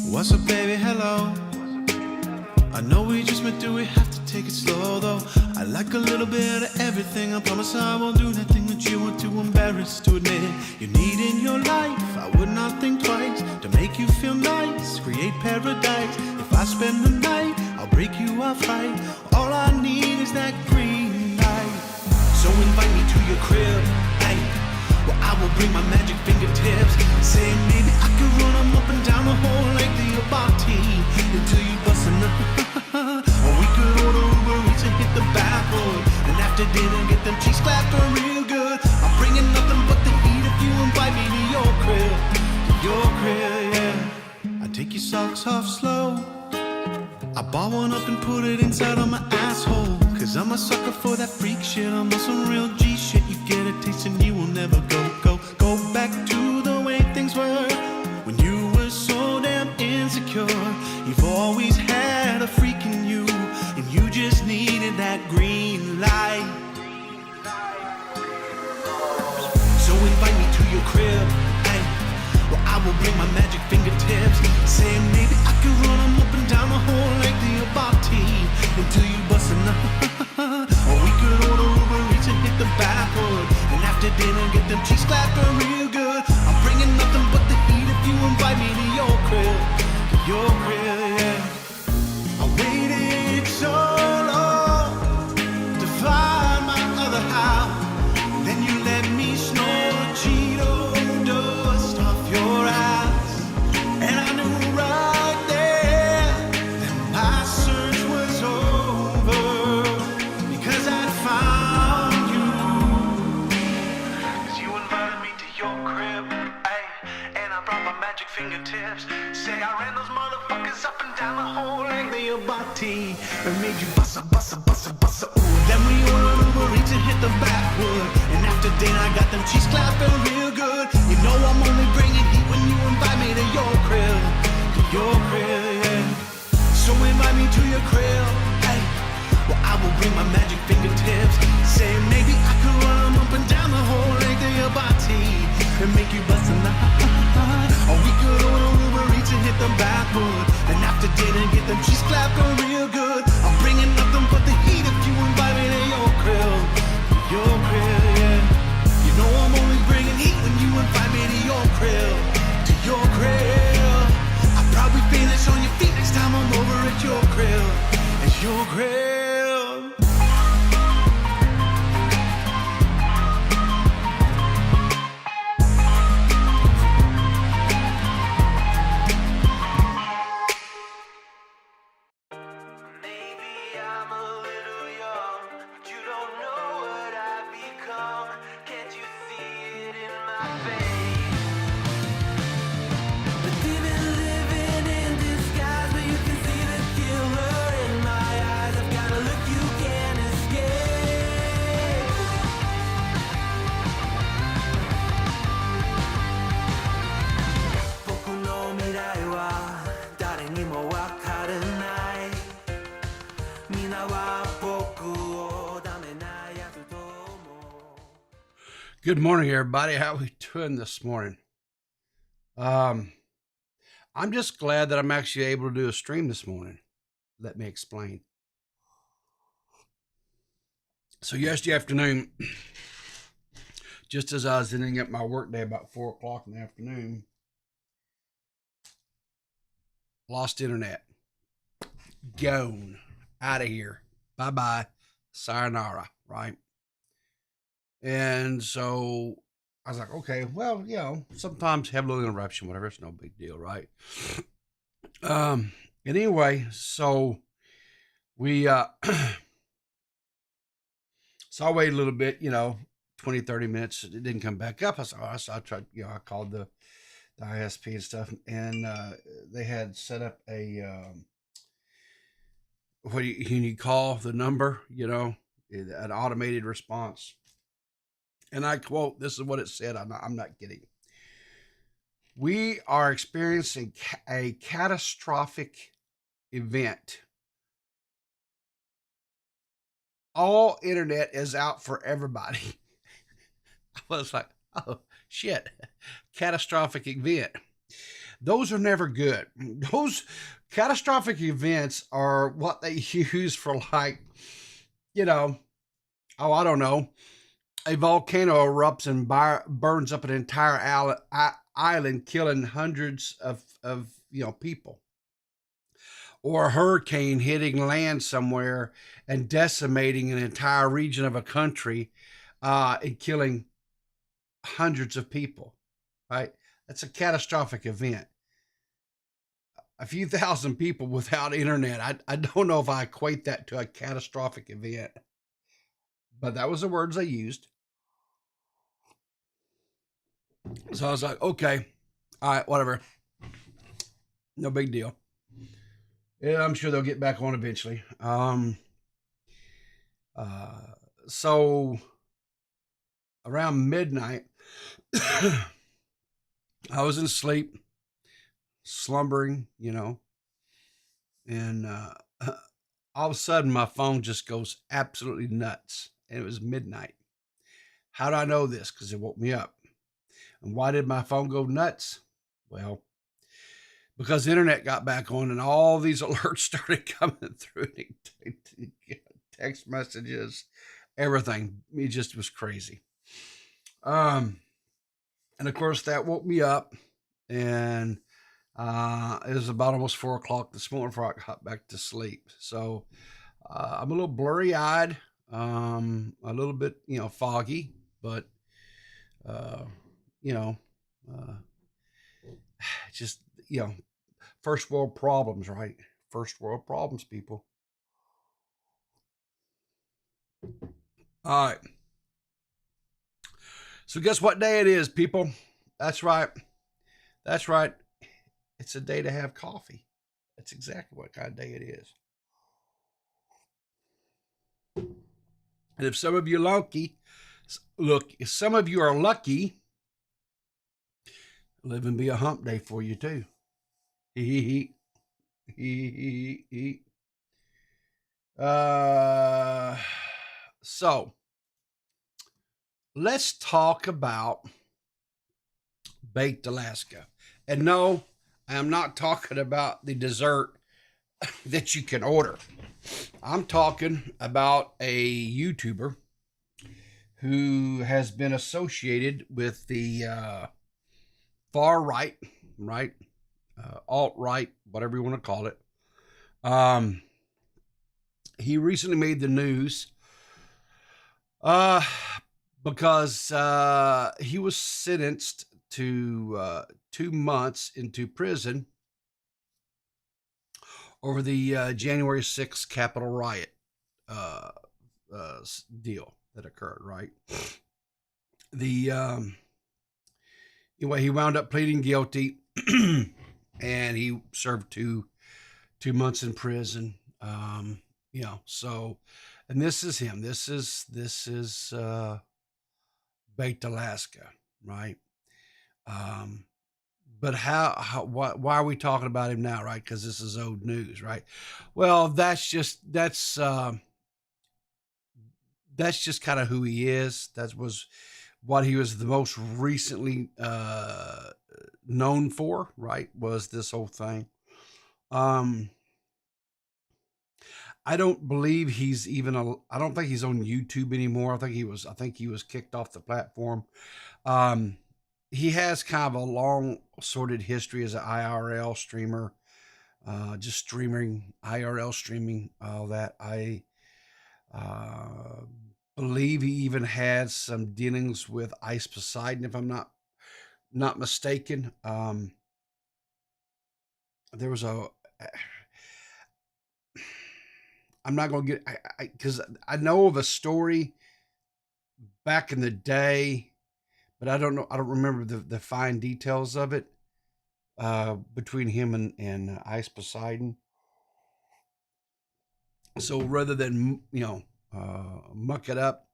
What's up, baby? Hello. I know we just met, do we have to take it slow though? I like a little bit of everything. I promise I won't do nothing that you want, too embarrassed to admit it. You need in your life, I would not think twice to make you feel nice, create paradise. If I spend the night, I'll break you off right. All I need is that green light. So invite me to your crib, hey. Well, I will bring my magic fingertips. Say maybe I can run them up and down the whole like the Abati until you bust a nut. Or we could order Uber Eats and hit the bathroom, and after dinner get them cheeks clapping real good. I'm bringing nothing but the heat if you invite me to your crib. To your crib, yeah. I take your socks off slow. I ball one up and put it inside of my asshole. Cause I'm a sucker for that freak shit. I'm on some real G shit. You get a taste and you will never go back to the way things were when you were so damn insecure. You've always had a freak in you, and you just needed that green light. So invite me to your crib, hey. Well, I will bring my magic fingertips. Saying maybe I can run them up and down the whole like the Abati until you bust a nut. Or we could order Uber Eats and hit the bathroom, and after dinner get them cheeks clapping real good. I'm bringing nothing but the heat if you invite me to your crib. To your crib, yeah. I waited so long to find my other half. Then you let me snort Cheeto dust off your ass, and I knew right there that my search was over, because I'd found you. Cause you invited me to your crib, ay, and I brought my magic fingertips. Say I ran those motherfuckers up and down the whole like the Abati, and made you bust a, ooh. Then we ordered Uber Eats and hit the backwood, and after dinner I got them cheeks clapping real good. You know I'm only bringing heat when you invite me to your crib. To your crib, yeah. So invite me to your crib, hey. Well, I will bring my magic fingertips. Say maybe I could run them up and down the whole like the Abati and make you bust a nut. Or we could order Uber Eats and hit the backwood, and after dinner get them cheeks clapping real good. I'm bringing nothing but the heat if you invite me to your crib. To your crib, yeah. You know I'm only bringing heat when you invite me to your crib. To your crib. I'll probably finish on your feet next time I'm over at your crib. At your crib. Good morning, everybody. How are we doing this morning? I'm just glad that I'm actually able to do a stream this morning. Let me explain. So yesterday afternoon, just as I was ending up my work day about 4 o'clock in the afternoon, lost internet. Gone. Out of here. Bye-bye. Sayonara, right? And so I was like, okay, well, you know, sometimes have a little interruption, whatever. It's no big deal, right? And anyway, so we, so I waited a little bit, you know, 20, 30 minutes. It didn't come back up. I said, oh, so I tried, you know, I called the ISP and stuff, and they had set up a, what do you call the number, you know, an automated response. And I quote, this is what it said. I'm not kidding. We are experiencing a catastrophic event all internet is out for everybody. I was like, oh, shit. Catastrophic event. Those are never good. Those catastrophic events are what they use for, like, you know, oh, I don't know, a volcano erupts and burns up an entire island, killing hundreds of people. Or a hurricane hitting land somewhere and decimating an entire region of a country and killing hundreds of people, right? That's a catastrophic event. A few thousand people without internet, I don't know if I equate that to a catastrophic event. But that was the words they used. So I was like, okay, all right, whatever. No big deal. Yeah, I'm sure they'll get back on eventually. So around midnight, I was in sleep, slumbering, and all of a sudden my phone just goes absolutely nuts. And it was midnight. How do I know this? Because it woke me up. And why did my phone go nuts? Well, because the internet got back on and all these alerts started coming through. Text messages, everything. It just was crazy. And of course that woke me up, and it was about almost 4 o'clock this morning before I got back to sleep. So I'm a little blurry eyed, a little bit, foggy, but just, first world problems, right? First world problems, people. All right. So guess what day it is, people? That's right. That's right. It's a day to have coffee. That's exactly what kind of day it is. And if some of you if some of you are lucky, it'll even be a hump day for you too. So let's talk about Baked Alaska. And no, I am not talking about the dessert that you can order. I'm talking about a YouTuber who has been associated with the far right, alt-right, whatever you want to call it. He recently made the news because he was sentenced to 2 months into prison over the January 6th Capitol riot deal that occurred, right? Anyway, he wound up pleading guilty, and he served two months in prison. So, and this is him. This is Baked Alaska, right? But why are we talking about him now, right? Because this is old news, right? Well, that's just kind of who he is. That was what he was the most recently known for, right? Was this whole thing. I don't believe he's I don't think he's on YouTube anymore. I think he was kicked off the platform. He has kind of a long sordid history as an IRL streamer, just IRL streaming, all that. I believe he even had some dealings with Ice Poseidon, if I'm not mistaken. There was I'm not going to get, because I know of a story back in the day, but I don't know. I don't remember the fine details of it between him and Ice Poseidon. So rather than muck it up,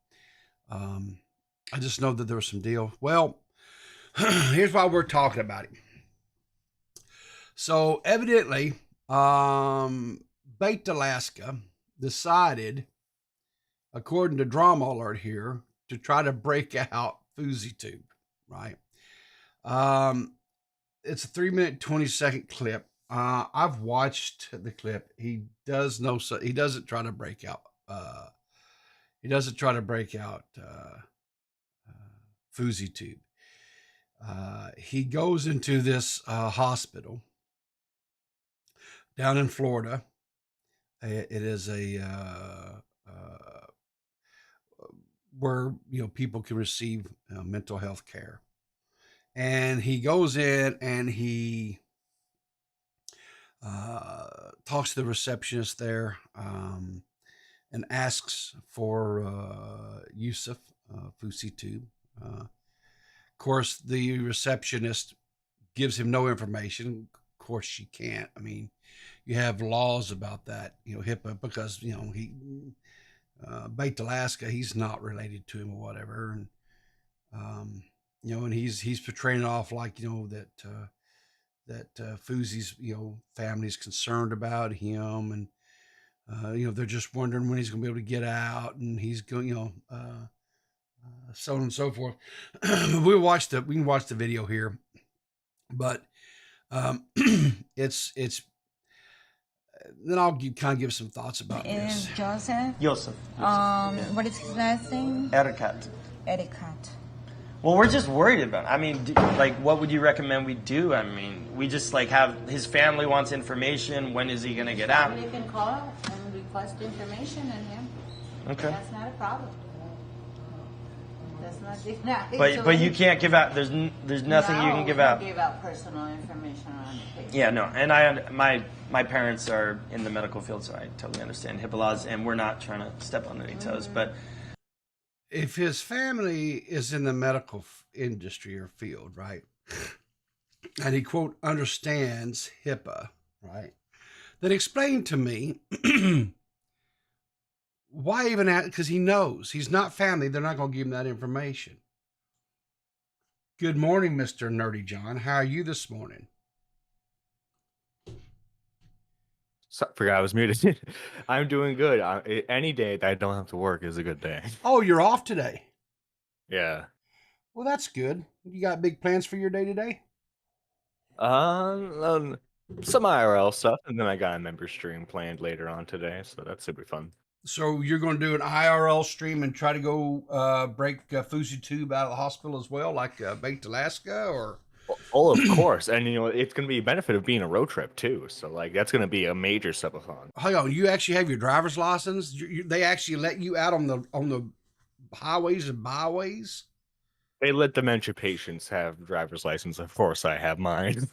I just know that there was some deal. Well, here's why we're talking about it. So evidently, Baked Alaska decided according to Drama Alert here, to try to break out FouseyTube, right? It's a 3-minute, 20-second clip. I've watched the clip. He doesn't try to break out. He doesn't try to break out FouseyTube. He goes into this hospital down in Florida. It is where people can receive mental health care, and he goes in and he talks to the receptionist there, and asks for use of FouseyTube. Of course, the receptionist gives him no information. Of course, she can't. I mean, you have laws about that, HIPAA, because he BakedAlaska, he's not related to him or whatever, and and he's portraying it off like that Fousey's family's concerned about him, and they're just wondering when he's going to be able to get out, and he's going so on and so forth. we can watch the video here, but it's then I'll kind of give some thoughts about this. Joseph. Joseph. What is his last name? Ericat. Ericat. Well, we're just worried about it. I mean, what would you recommend we do? I mean, we just have his family wants information. When is he going to get out? You can call and request information on him. Okay. That's not a problem. That's not denied. But you can't give out. There's nothing you can give out. Give out personal information on the patient. Yeah, no, and my parents are in the medical field, so I totally understand HIPAA laws, and we're not trying to step on any toes. But if his family is in the medical industry or field, right, and he quote understands HIPAA, right, then explain to me why even ask, because he knows he's not family. They're not going to give him that information. Good morning, Mr. Nerdy John. How are you this morning? Forgot I was muted. I'm doing good. Any day that I don't have to work is a good day. Oh, you're off today? Yeah. Well, that's good. You got big plans for your day today? Some IRL stuff, and then I got a member stream planned later on today, so that should be fun. So you're going to do an IRL stream and try to go break FouseyTube out of the hospital as well, like BakedAlaska, or? Oh, of course. And, it's going to be a benefit of being a road trip, too. So, that's going to be a major subathon. Hang on. You actually have your driver's license? They actually let you out on the highways and byways? They let dementia patients have driver's license. Of course, I have mine.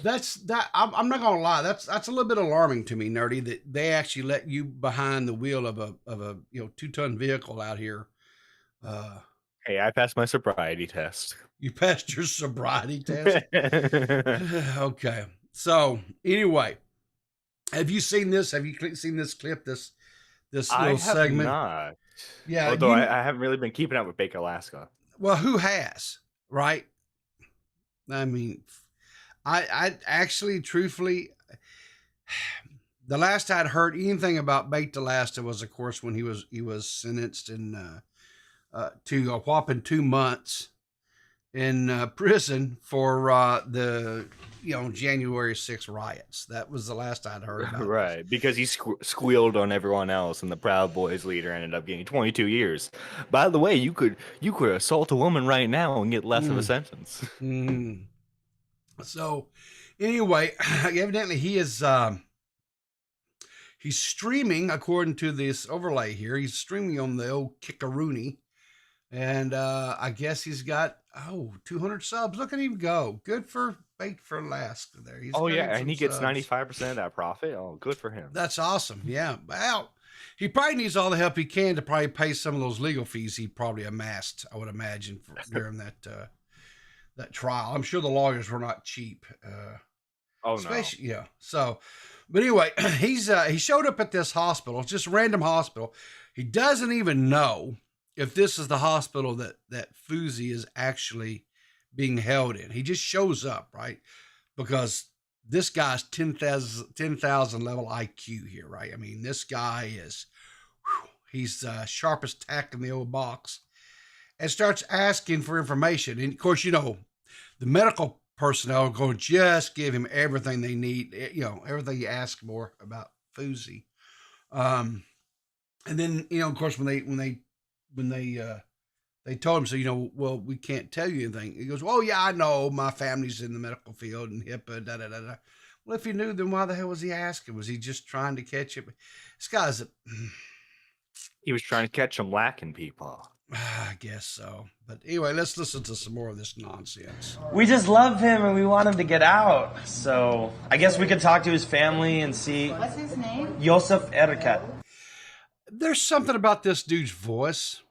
I'm not gonna lie. That's a little bit alarming to me, Nerdy, that they actually let you behind the wheel of a 2-ton vehicle out here. Hey, I passed my sobriety test. You passed your sobriety test? Okay. So anyway, have you seen this? Have you seen this clip? This little segment? Not. Yeah. Although I haven't really been keeping up with BakedAlaska. Well, who has? Right? I mean, I actually, truthfully, the last I'd heard anything about BakedAlaska was, of course, when he was sentenced to a whopping 2 months in prison for the January 6th riots. That was the last I'd heard about. Right, because he squealed on everyone else, and the Proud Boys leader ended up getting 22 years. By the way, you could assault a woman right now and get less of a sentence. So anyway, evidently he is he's streaming, according to this overlay here. He's streaming on the old Kickaroony, and I guess he's got 200 subs. Look at him go. Good for BakedAlaska there. Oh yeah, and he gets 95% of that profit. Oh, good for him. That's awesome. Yeah. Well, he probably needs all the help he can to probably pay some of those legal fees he probably amassed, I would imagine, during that trial. I'm sure the lawyers were not cheap. Oh no. Yeah. So, but anyway, he showed up at this hospital, just a random hospital. He doesn't even know if this is the hospital that Fousey is actually being held in. He just shows up, right? Because this guy's 10,000 level IQ here, right? I mean, this guy is, He's sharp as tack in the old box, and starts asking for information. And of course, you know, the medical personnel are going to just give him everything they need, you know, everything he asks for about Fousey. And then, you know, of course, when they told him, so, you know, well, we can't tell you anything. He goes, well, yeah, I know my family's in the medical field and HIPAA, da da da da. Well, if he knew, then why the hell was he asking? Was he just trying to catch it? This guy's He was trying to catch them lacking people. I guess so. But anyway, let's listen to some more of this nonsense. We just love him and we want him to get out. So I guess we could talk to his family and see. What's his name? Yosef Erkat. There's something about this dude's voice.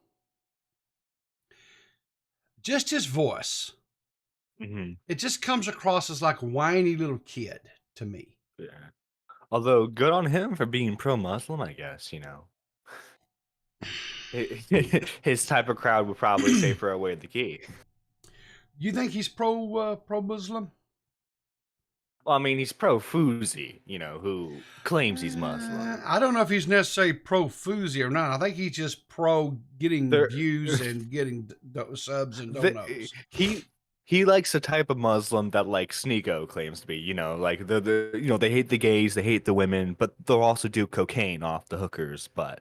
Just his voice. Mm-hmm. It just comes across as like a whiny little kid to me. Yeah. Although, good on him for being pro-Muslim, I guess, you know. His type of crowd would probably say throw away the key. You think he's pro-Muslim? Well, I mean, he's pro-Fousey, you know, who claims he's Muslim. I don't know if he's necessarily pro-Fousey or not. I think he's just pro getting views and getting subs and donuts. He likes the type of Muslim that like Sneeko claims to be, you know, like the you know, they hate the gays, they hate the women, but they'll also do cocaine off the hookers' butt.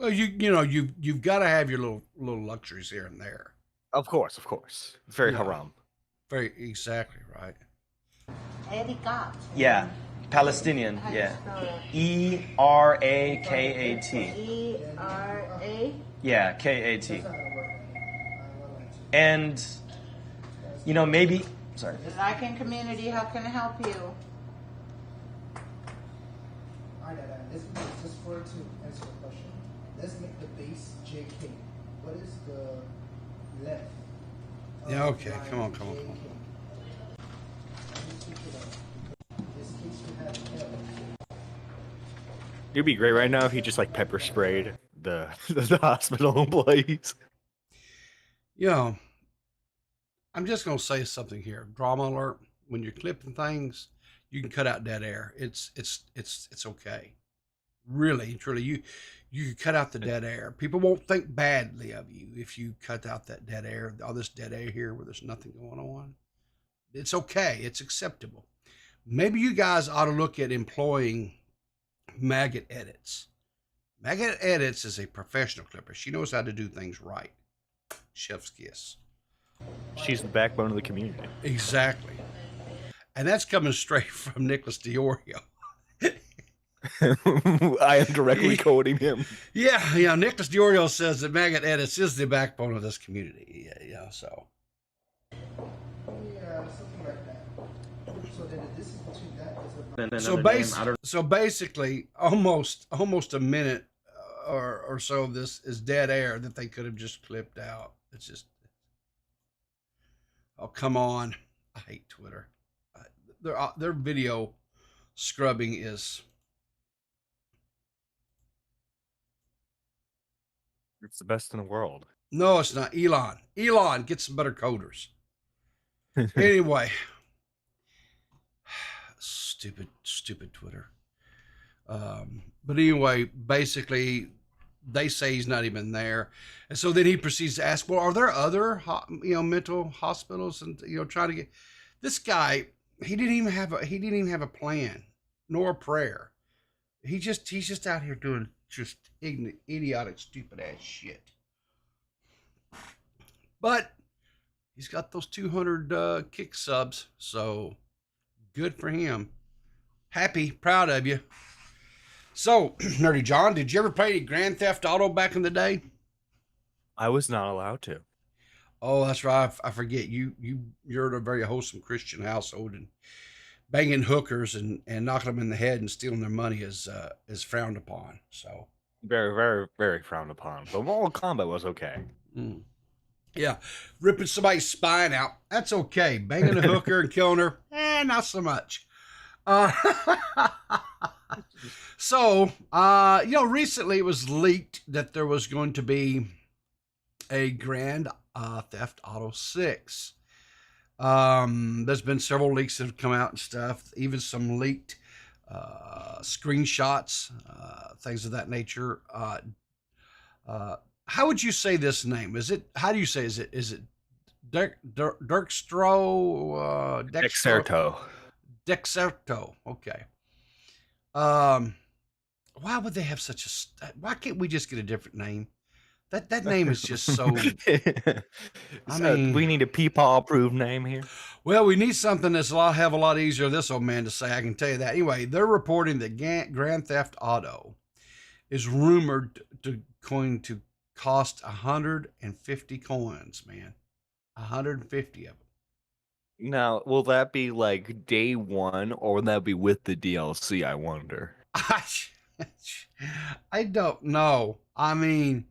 Well, you know, you've got to have your little luxuries here and there. Of course. It's very Yeah. haram. Very exactly right. Erikat. Yeah. Palestinian. Yeah. Erakat. E-R-A. Yeah, K-A-T. And, you know, maybe. Sorry. The Lycan community, how can I help you? Alright, this is just for to answer the question. Let's make the base JK. What is the left? Yeah, okay. Come on. It'd be great right now if he just like pepper sprayed the hospital employees. You know, I'm just gonna say something here. Drama alert. When you're clipping things, you can cut out dead air. It's okay. Really, truly, you can cut out the dead air. People won't think badly of you if you cut out that dead air, all this dead air here where there's nothing going on. It's okay. It's acceptable. Maybe you guys ought to look at employing Maggot Edits. Maggot Edits is a professional clipper. She knows how to do things right. Chef's kiss. She's the backbone of the community. Exactly. And that's coming straight from Nicholas DeOrio. I am directly quoting him. Yeah, Nicholas DeOrio says that Maggot Edits is the backbone of this community. Yeah, so. Yeah, something like that. So then the distance between that is about So basically, almost a minute or so of this is dead air that they could have just clipped out. It's just, oh, come on. I hate Twitter. Their video scrubbing is. It's the best in the world. No, it's not. Elon, get some better coders. Anyway. Stupid Twitter. But anyway, basically, they say he's not even there, and so then he proceeds to ask, "Well, are there other mental hospitals?" And trying to get this guy. He didn't even have a plan nor a prayer. He's just out here doing just ignorant, idiotic, stupid ass shit. But he's got those 200 kick subs, so good for him. Happy, proud of you. So, Nerdy John, did you ever play any Grand Theft Auto back in the day? I was not allowed to. Oh, that's right. I forget. You're in a very wholesome Christian household, and banging hookers and knocking them in the head and stealing their money is frowned upon. So Very, very, very frowned upon. But Mortal Kombat was okay. Yeah, ripping somebody's spine out, that's okay. Banging a hooker and killing her, not so much. So, recently it was leaked that there was going to be a Grand Theft Auto 6. There's been several leaks that have come out and stuff, even some leaked screenshots things of that nature. How would you say this name? How do you say, is it Dirkstro? Dexerto. Dexerto. Okay. Why would they have why can't we just get a different name? That name is just so, I mean, we need a Peepaw approved name here. well, we need something that's a lot easier this old man to say. I can tell you that. Anyway, they're reporting that Grand Theft Auto is rumored going to cost 150 coins, man. 150 of them. Now, will that be like day one, or will that be with the DLC? I wonder. I don't know. I mean,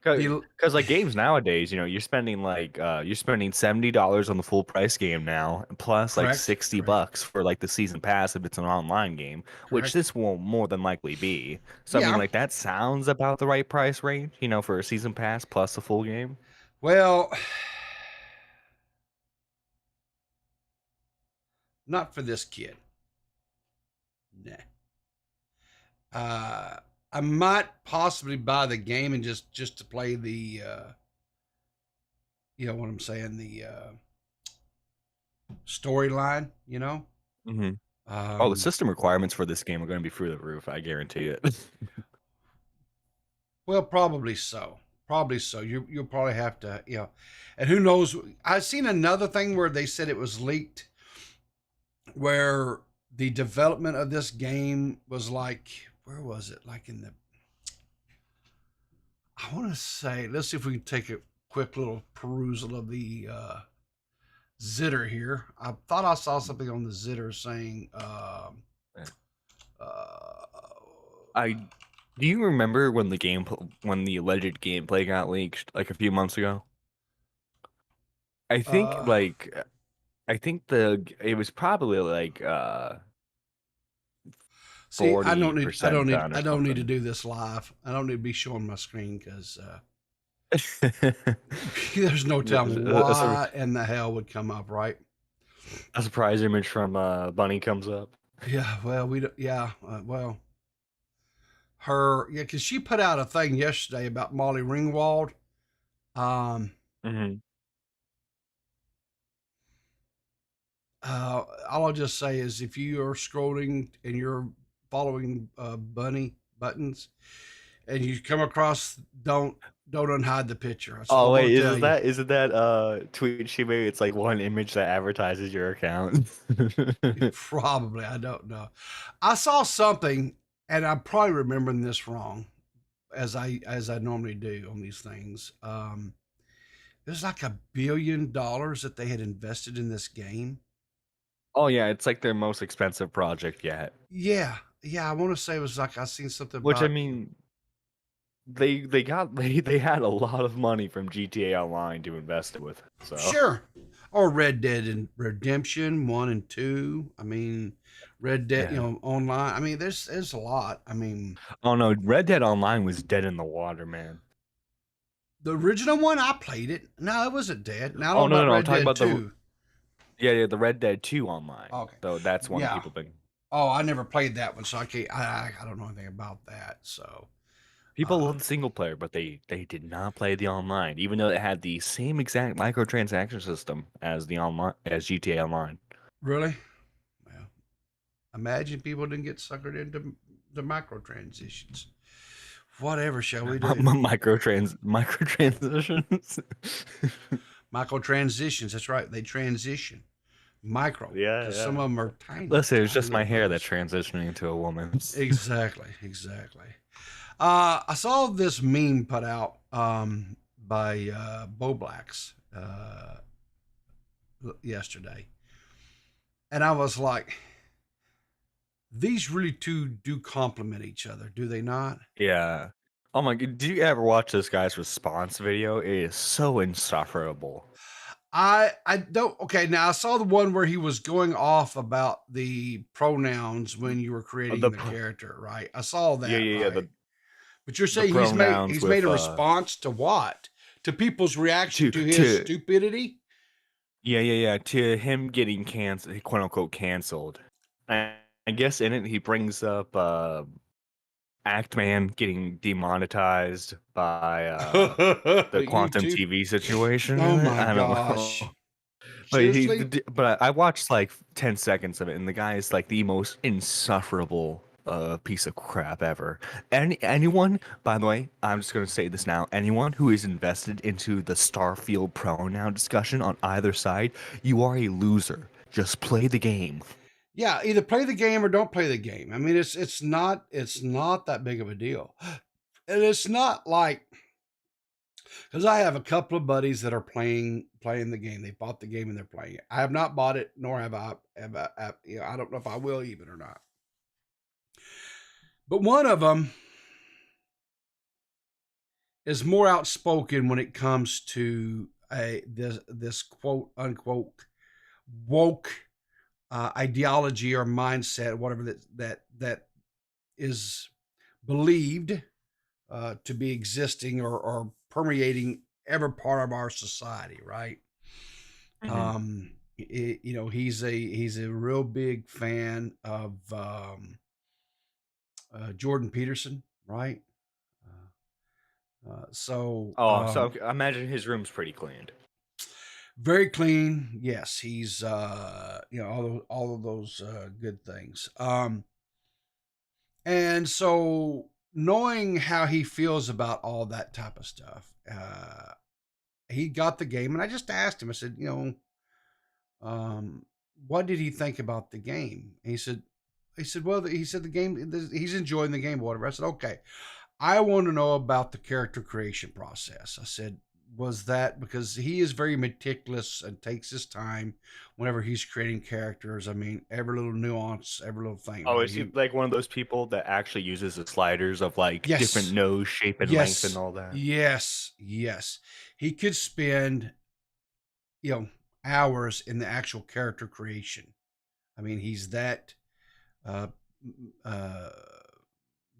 Because like games nowadays, you're spending $70 on the full price game now, plus like Correct, $60 for like the season pass if it's an online game, which Correct. this will more than likely be. So I Yeah. mean, like that sounds about the right price range, for a season pass plus the full game. Well, not for this kid. Nah. I might possibly buy the game and just to play the, you know what I'm saying, the storyline. Mm-hmm. The system requirements for this game are going to be through the roof. I guarantee it. Well, probably so. Probably so. You'll probably have to, and who knows? I've seen another thing where they said it was leaked, where the development of this game was like, where was it? Like I want to say, let's see if we can take a quick little perusal of the Zitter here. I thought I saw something on the Zitter saying, do you remember when the alleged gameplay got leaked like a few months ago? I think it was probably like see, I don't need 40% to do this live. I don't need to be showing my screen because there's no telling what in the hell would come up, right? A surprise image from Bunny comes up. Yeah, well, we don't. Yeah, well, because she put out a thing yesterday about Molly Ringwald. Mm-hmm. All I'll just say is if you are scrolling and you're following Bunny buttons and you come across, don't unhide the picture. Oh wait, isn't that tweet she made? It's like one image that advertises your account. Probably, I don't know. I saw something, and I'm probably remembering this wrong, as I normally do on these things. There's like $1 billion that they had invested in this game. Oh yeah, it's like their most expensive project yet. Yeah. I want to say it was like I seen something. Which about, I mean, they had a lot of money from GTA Online to invest it with. So sure, or Red Dead Redemption 1 and 2. I mean, Red Dead, online. I mean, there's a lot. I mean, oh no, Red Dead Online was dead in the water, man. The original one, I played it. No, it wasn't dead. Now, I'm talking Red about Dead 2. the Red Dead 2 online. Okay, so that's one people think. Oh, I never played that one, so I can't. I don't know anything about that. So people love the single player, but they did not play the online, even though it had the same exact microtransaction system as GTA Online. Really? Well, imagine people didn't get suckered into the microtransitions. Whatever shall we do? Microtransitions. Microtransitions. That's right. They transition. Micro. Yeah. Some of them are tiny. Listen, it's just my hair that's transitioning into a woman. Exactly. I saw this meme put out by Bo Blacks yesterday, and I was like, these really two do complement each other, do they not? Yeah. Oh my god, did you ever watch this guy's response video? It is so insufferable. I don't. Okay, now I saw the one where he was going off about the pronouns when you were creating the character, right? I saw that. Yeah. But you're saying he's made a response to what? To people's reaction to his stupidity? Yeah. To him getting quote unquote canceled. I guess in it he brings up Actman getting demonetized by the quantum YouTube. TV situation. Oh In it. my I don't gosh. know. Seriously? But I watched like 10 seconds of it, and the guy is like the most insufferable piece of crap ever. Anyone, by the way, I'm just gonna say this now. Anyone who is invested into the Starfield pronoun discussion on either side, you are a loser. Just play the game. Yeah, either play the game or don't play the game. I mean, it's not that big of a deal. And it's not like, because I have a couple of buddies that are playing the game. They bought the game and they're playing it. I have not bought it, nor have I. You know, I don't know if I will even or not. But one of them is more outspoken when it comes to this quote unquote woke ideology or mindset, whatever that is believed to be existing or permeating every part of our society, right? You know, he's a real big fan of Jordan Peterson, right? So So I imagine his room's pretty cleaned. very clean. Yes, he's you know, all of those good things. And so knowing how he feels about all that type of stuff, he got the game, and I just asked him. I said, you know, what did he think about the game? And he said, well, he said the game, he's enjoying the game, or whatever. I said, okay, I want to know about the character creation process. I said, was that because he is very meticulous and takes his time whenever he's creating characters? I mean, every little nuance, every little thing. Oh, Right? is he like one of those people that actually uses the sliders of like Yes. different nose shape and length and all that? Yes. He could spend, you know, hours in the actual character creation. I mean, he's that uh,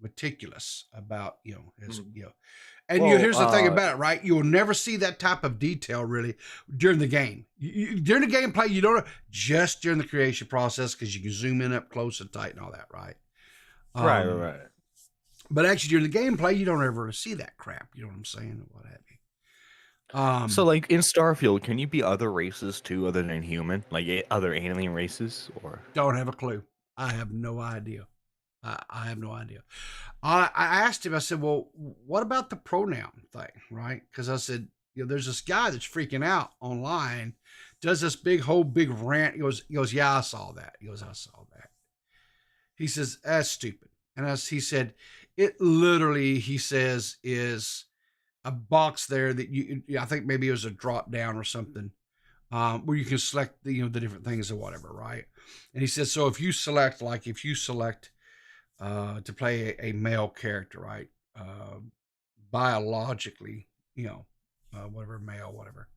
meticulous about, you know, his, you know, and Well, here's the thing about it, right? You'll never see that type of detail really during the game. During the gameplay, you don't, just during the creation process, because you can zoom in up close and tight and all that, right? Right. But actually, during the gameplay, you don't ever see that crap. You know what I'm saying? Or what have you? So, like in Starfield, can you be other races too, other than human, like other alien races, or? Don't have a clue. I have no idea. I have no idea. I asked him, I said, well, what about the pronoun thing, right? Because I said, you know, there's this guy that's freaking out online, does this big rant. He goes, yeah, I saw that. He goes, I saw that. He says, that's stupid. And as he said, it literally, he says, is a box there that I think maybe it was a drop down or something, where you can select the, you know, the different things or whatever, right? And he says, so if you select to play a male character, right? Biologically, you know, whatever, male, whatever.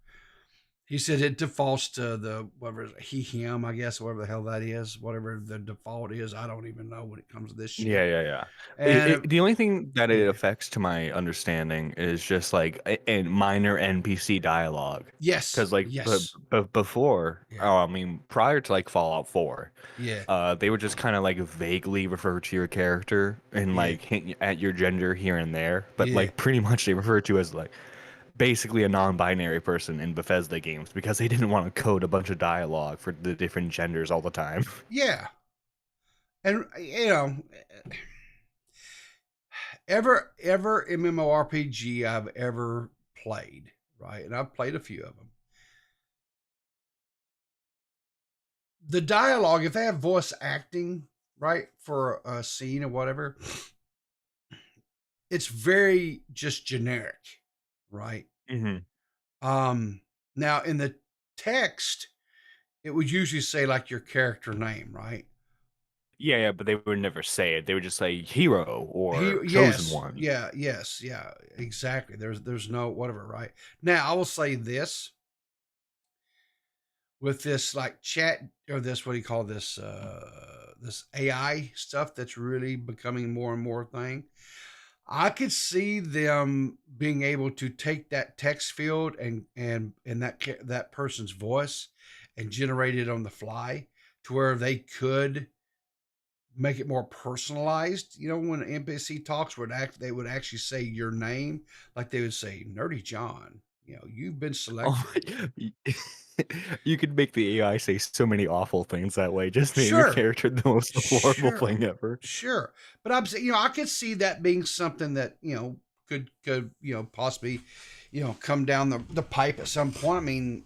He said it defaults to the whatever he, him, I guess, whatever the hell that is, whatever the default is. I don't even know when it comes to this shit. Yeah. And The only thing that it affects, to my understanding, is just like a minor NPC dialogue. yes, Because like yes, before, Yeah. I mean, prior to like Fallout 4, yeah, they would just kind of like vaguely refer to your character and Yeah. like hint at your gender here and there, but Yeah. like pretty much they refer to you as like basically a non-binary person in Bethesda games because they didn't want to code a bunch of dialogue for the different genders all the time. yeah. And you know, ever MMORPG I've ever played, right? And I've played a few of them. The dialogue, if they have voice acting, right, for a scene or whatever, it's very just generic, right? Now in the text, it would usually say like your character name, right? Yeah, but they would never say it. They would just say hero or chosen Yes, one. yeah, exactly. There's no whatever, right? Now I will say this with this like chat or this, what do you call this? This AI stuff that's really becoming more and more thing. I could see them being able to take that text field and that person's voice and generate it on the fly to where they could make it more personalized. You know, when an NPC talks, they would actually say your name, like they would say Nerdy John. You know, you've been selected. Oh, you could make the AI say so many awful things that way. Just make your Sure, character the most horrible sure, thing ever. sure. But I'm saying, you know, I could see that being something that could possibly come down the pipe at some point. I mean,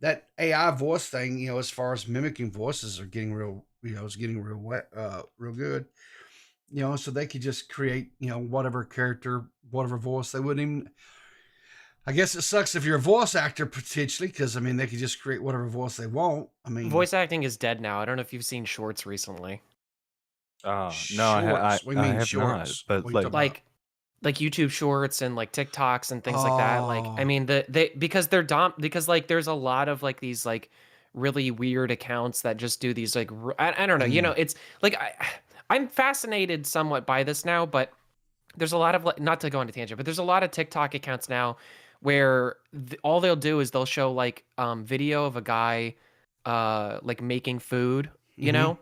that AI voice thing, as far as mimicking voices are getting real, is getting real wet, real good. So they could just create, whatever character, whatever voice they wouldn't even. I guess it sucks if you're a voice actor potentially, because I mean they could just create whatever voice they want. I mean, Voice acting is dead now. I don't know if you've seen shorts recently. No, I shorts. We mean have not. shorts. But What are you talking about? Like YouTube shorts and like TikToks and things like that. Like, I Oh. mean, because they're because like there's a lot of like these like really weird accounts that just do these like I don't know, it's like I'm fascinated somewhat by this now, but there's a lot of like, not to go into tangent, but there's a lot of TikTok accounts now where all they'll do is they'll show like video of a guy like making food, Yeah.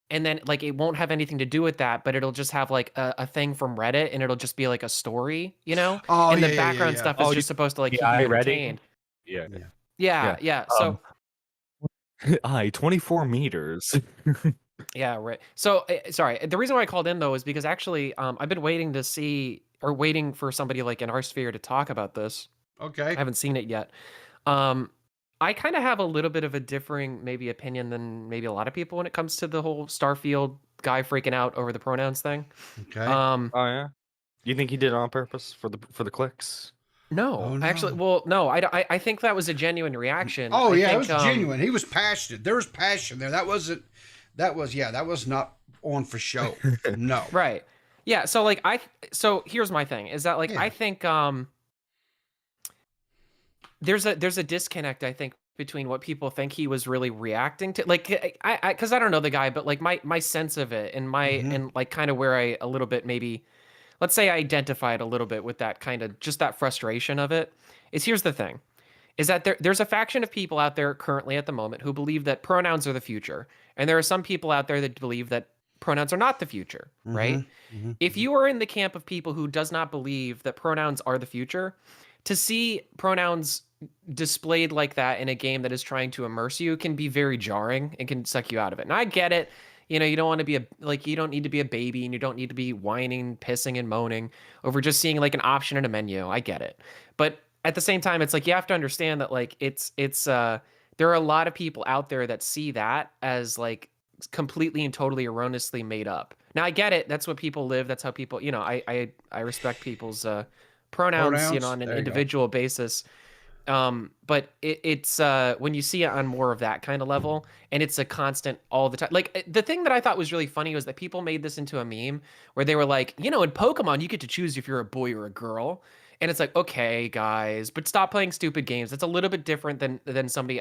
and then like it won't have anything to do with that, but it'll just have like a thing from Reddit, and it'll just be like a story, Oh, and yeah, the yeah, yeah, background yeah. stuff Oh, is you just supposed to like the keep you AI ready? entertained. Yeah. Yeah, Yeah. So 24 meters. yeah, right. So sorry, the reason why I called in though is because actually I've been waiting to see or waiting for somebody like in our sphere to talk about this. I Okay. haven't seen it yet. I kind of have a little bit of a differing maybe opinion than maybe a lot of people when it comes to the whole Starfield guy freaking out over the pronouns thing. Okay. Oh yeah. You think he did it on purpose for the clicks? No, Oh, actually, no. well, no, I think that was a genuine reaction. Oh I yeah, it think, was genuine. He was passionate. There was passion there. That was not on for show. No. right. Yeah, so like so here's my thing is that like Yeah. I think there's a disconnect I think between what people think he was really reacting to, like I because I don't know the guy, but like my sense of it and and like kind of where I a little bit maybe, let's say I identified a little bit with that kind of just that frustration of it is, here's the thing, is that there's a faction of people out there currently at the moment who believe that pronouns are the future, and there are some people out there that believe that pronouns are not the future, right? If you are in the camp of people who does not believe that pronouns are the future, to see pronouns displayed like that in a game that is trying to immerse you can be very jarring and can suck you out of it. And I get it. You don't want to be you don't need to be a baby, and you don't need to be whining, pissing, and moaning over just seeing like an option in a menu. I get it. But at the same time, it's like you have to understand that like it's there are a lot of people out there that see that as like completely and totally erroneously made up. Now I get it. That's what people live. That's how people, I respect people's pronouns, Pronouns? on an There you go. individual basis. But it's when you see it on more of that kind of level, and it's a constant all the time. Like the thing that I thought was really funny was that people made this into a meme where they were like, in Pokemon, you get to choose if you're a boy or a girl. And it's like, okay, guys, but stop playing stupid games. That's a little bit different than somebody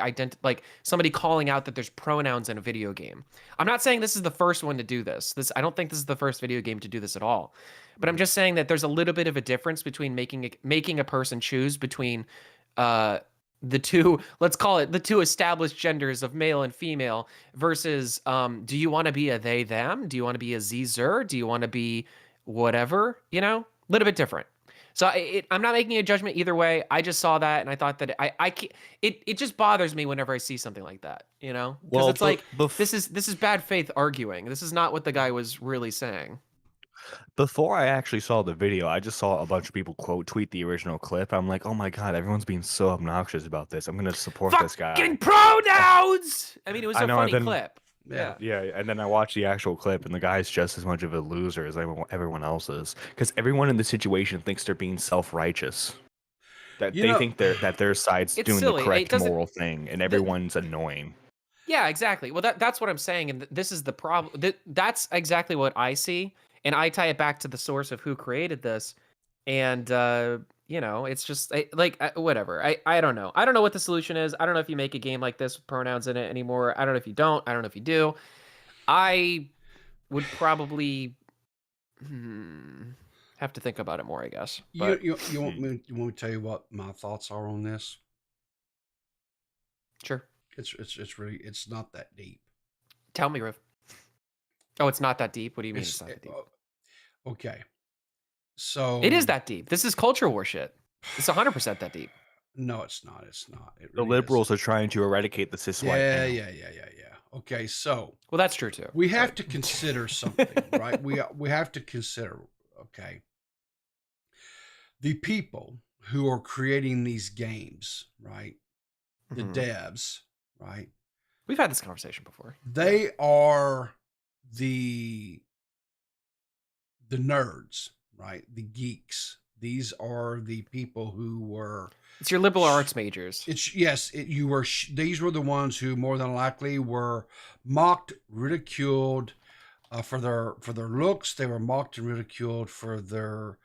somebody calling out that there's pronouns in a video game. I'm not saying this is the first one to do this. I don't think this is the first video game to do this at all. But I'm just saying that there's a little bit of a difference between making a person choose between the two, let's call it the two established genders of male and female versus do you want to be a they them? Do you want to be a zer? Do you want to be whatever? A little bit different. So I'm not making a judgment either way. I just saw that and I thought that it just bothers me whenever I see something like that, because Well, it's like bef- this is bad faith arguing. This is not what the guy was really saying. Before I actually saw the video, I just saw a bunch of people quote tweet the original clip. I'm like, oh my god, everyone's being so obnoxious about this. I'm gonna support this guy. Fucking pronouns. I mean, it was I a know, funny and then- clip. Yeah. Yeah, and then I watched the actual clip, and the guy's just as much of a loser as everyone else is, because everyone in the situation thinks they're being self-righteous. That You they know- think that their side's It's doing silly. the It correct doesn't- moral thing, and everyone's annoying. Yeah, exactly. Well, that's what I'm saying, and this is the problem. That's exactly what I see, and I tie it back to the source of who created this, and it's just whatever. I don't know. I don't know what the solution is. I don't know if you make a game like this with pronouns in it anymore. I don't know if you don't. I don't know if you do. I would probably have to think about it more, I guess. But You want me to tell you what my thoughts are on this? sure, It's really, it's not that deep. Tell me, Riv. Oh, it's not that deep. What do you mean It's, it's not that deep? okay. So It is that deep. This is culture war shit. It's 100% that deep. No, it's not. It's not. It The really liberals are trying to eradicate the cis white Yeah, male. yeah. Okay, so Well, that's true too. we have to consider something, right? We have to consider, okay, the people who are creating these games, right? The Mhm. devs, right? We've had this conversation before. They are the nerds, right? The geeks. These are the people who were. It's your liberal arts majors. These were the ones who more than likely were mocked, ridiculed for their looks. They were mocked and ridiculed for their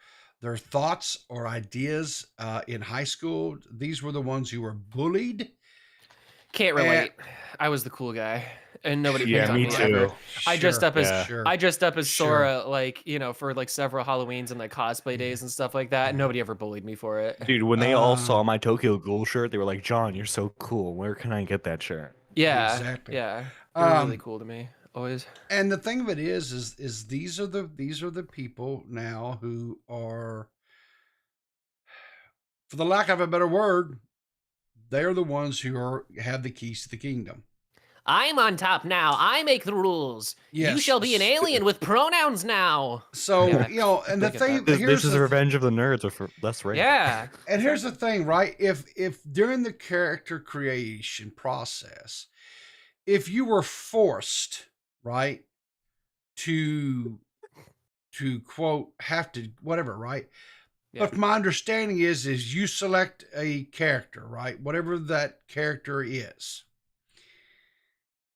thoughts or ideas in high school. These were the ones who were bullied. Can't relate. I was the cool guy, and nobody picked Yeah, on me me ever. too. I dressed up as Yeah. I dressed up as Sure. Sora, like, you know, for like several Halloweens and like cosplay days and stuff like that. And nobody ever bullied me for it. Dude, when they all saw my Tokyo Ghoul shirt, they were like, "John, you're so cool. Where can I get that shirt?" Yeah, Exactly. yeah. They were really cool to me, always. And the thing of it is these are the people now who are, for the lack of a better word, they're the ones who have the keys to the kingdom. I'm on top now. I make the rules. Yes. You shall be an alien with pronouns now. So, Yeah. you know, and the Look at thing, that. This here's is the the revenge of the nerds, or for less rape. Yeah. And here's the thing, right? If during the character creation process, if you were forced, right, to quote have to whatever, right? Yeah. But my understanding is you select a character, right? Whatever that character is.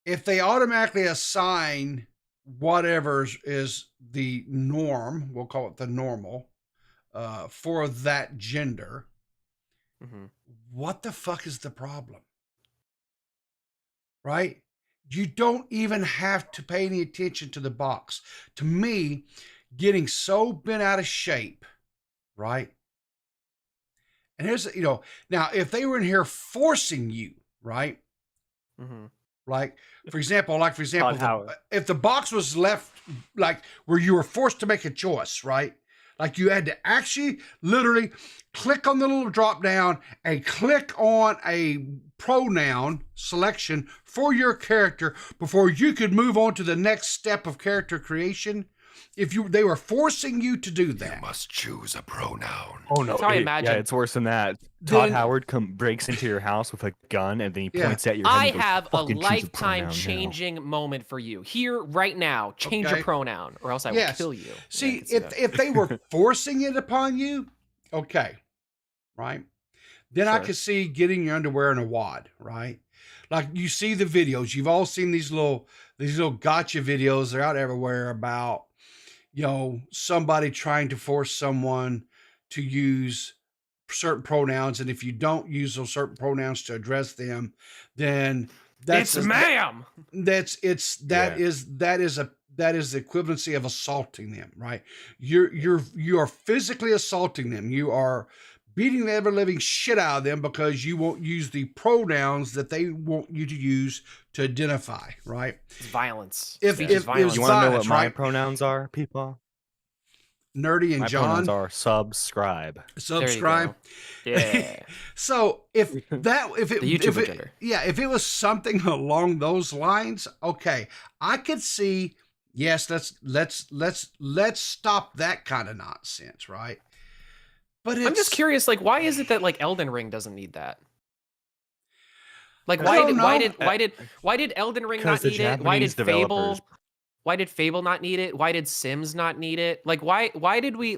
If they automatically assign whatever is the norm, we'll call it the normal, for that gender, Mhm. what the fuck is the problem? Right? You don't even have to pay any attention to the box. To me, getting so bent out of shape, right? And here's, you know, now if they were in here forcing you, right? Mhm. Like, for example, Todd Howard. if the box was left like where you were forced to make a choice, right? Like you had to actually literally click on the little drop down and click on a pronoun selection for your character before you could move on to the next step of character creation. If they were forcing you to do that, Must choose a pronoun. Oh no! That's how I imagine. Yeah, it's worse than that. Todd Then- Howard breaks into your house with a gun and then he Yeah. points at your head. I and goes, have a "Fucking choose lifetime pronoun now." changing moment for you. Here, right now, change Okay. your pronoun, or else I will Yes. kill you. see, Yeah, I can see that. if they were forcing it upon you, okay, right? Then I Sure. could see getting your underwear in a wad, right? Like you see the videos, you've all seen these little gotcha videos. They're out everywhere about, you know, somebody trying to force someone to use certain pronouns, and if you don't use those certain pronouns to address them, then it's ma'am. that is the equivalency of assaulting them, right? You are physically assaulting them. You are beating the ever living shit out of them because you won't use the pronouns that they want you to use to identify, right? It's violence. If- Speech if- is if- violence. You want to know violence, what my right? pronouns are, people? Nerdy and My John, pronouns are subscribe. There you subscribe. go. Yeah. So if it The YouTuber gender. if it was something along those lines, okay, I could see. Yes, let's stop that kind of nonsense, right? But I'm just curious, like, why is it that like Elden Ring doesn't need that? Like, I why don't did know. why did Elden Ring Because not the need it? Why did Japanese developers- Why did Fable not need it? Why did Sims not need it? Like why did we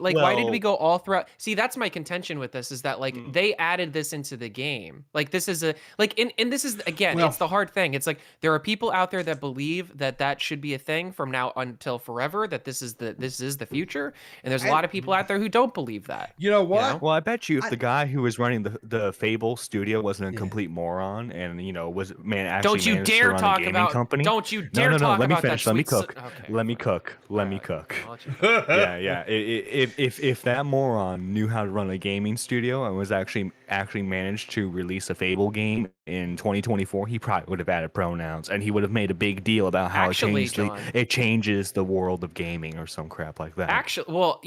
go all throughout? See, that's my contention with this is that like they added this into the game. Like this is a like and this is again, Well- it's the hard thing. It's like there are people out there that believe that should be a thing from now until forever, that this is the future, and there's a lot of people out there who don't believe that. You know what? know? Well, I bet you if the guy who was running the Fable studio wasn't a Yeah. complete moron and actually Don't you managed to dare run a talk gaming about company. don't you No, dare no, talk let me about finish, that let me sweet cook. Okay. Let me fine. cook. Let me Alright, cook. I'll let you cook. Yeah. If that moron knew how to run a gaming studio and was actually managed to release a Fable game in 2024, he probably would have added pronouns, and he would have made a big deal about how Actually, it changes the world of gaming or some crap like that. Actually, well,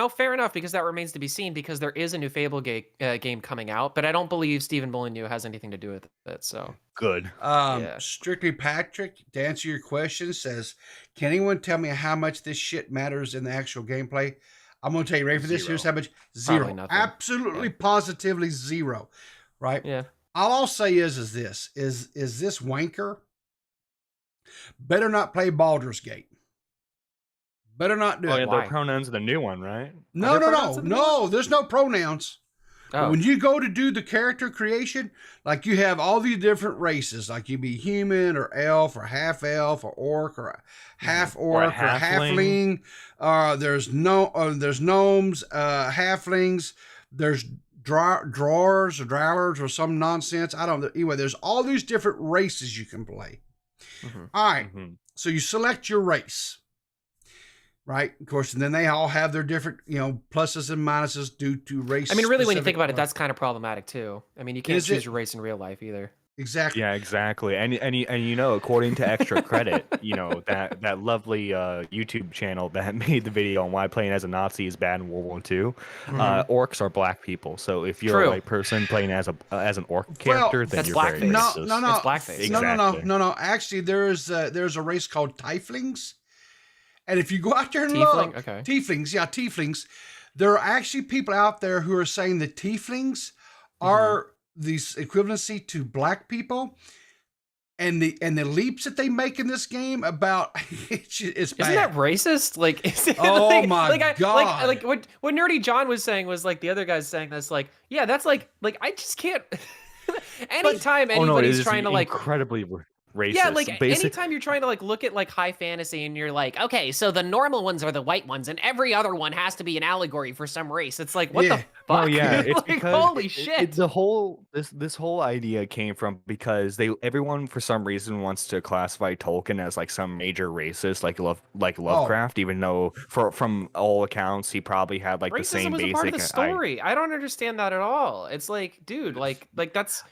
fair enough, because that remains to be seen, because there is a new Fable game coming out, but I don't believe Stephen Molyneux has anything to do with it. So Good. Yeah. Strictly Patrick, to answer your question, says, can anyone tell me how much this shit matters in the actual gameplay? I'm going to tell you, ready for this? Here's how much. Probably Zero. nothing. Absolutely, positively zero. Right? Yeah. All I'll say is this wanker better not play Baldur's Gate. Better not do Oh it. yeah, Why? the pronouns of the new one, right? No, there's no pronouns. But Oh. when you go to do the character creation, like you have all these different races, like you be human or elf or half elf or orc or half orc or halfling. There's gnomes, halflings. There's drawers or drowlers or some nonsense. I don't know. Anyway, there's all these different races you can play. Mhm. All right. Mhm. So you select your race. Right, of course, and then they all have their different, pluses and minuses due to race. I mean, really, when you specific- think about it, that's kind of problematic too. I mean, you can't Is choose it? your race in real life either. exactly. Yeah, exactly. And according to Extra Credit, that lovely YouTube channel that made the video on why playing as a Nazi is bad in World War II, orcs are black people. So if you're True. a white person playing as an orc character, then that's you're very blackface. racist. No, It's blackface. Exactly. no. Actually, there's a race called tieflings, and if you go out there and Tiefling? look, Okay. tieflings, there are actually people out there who are saying the tieflings are these equivalency to black people, and the leaps that they make in this game about it's Isn't bad. that racist? Like, Oh my God. Like what Nerdy John was saying was like the other guy's saying that's like, yeah, that's like I just can't. Anytime Oh no, it anybody's is trying to like, incredibly racist. yeah, like Basic- anytime you're trying to like look at like high fantasy and you're like, okay, so the normal ones are the white ones and every other one has to be an allegory for some race. It's like, what Yeah. the fuck? Oh yeah, it's like, because holy shit. the whole this whole idea came from because everyone for some reason wants to classify Tolkien as like some major racist, like Lovecraft, even though from all accounts he probably had like the Racism same was a basic. part of the story. I don't understand that at all. It's like, dude, like that's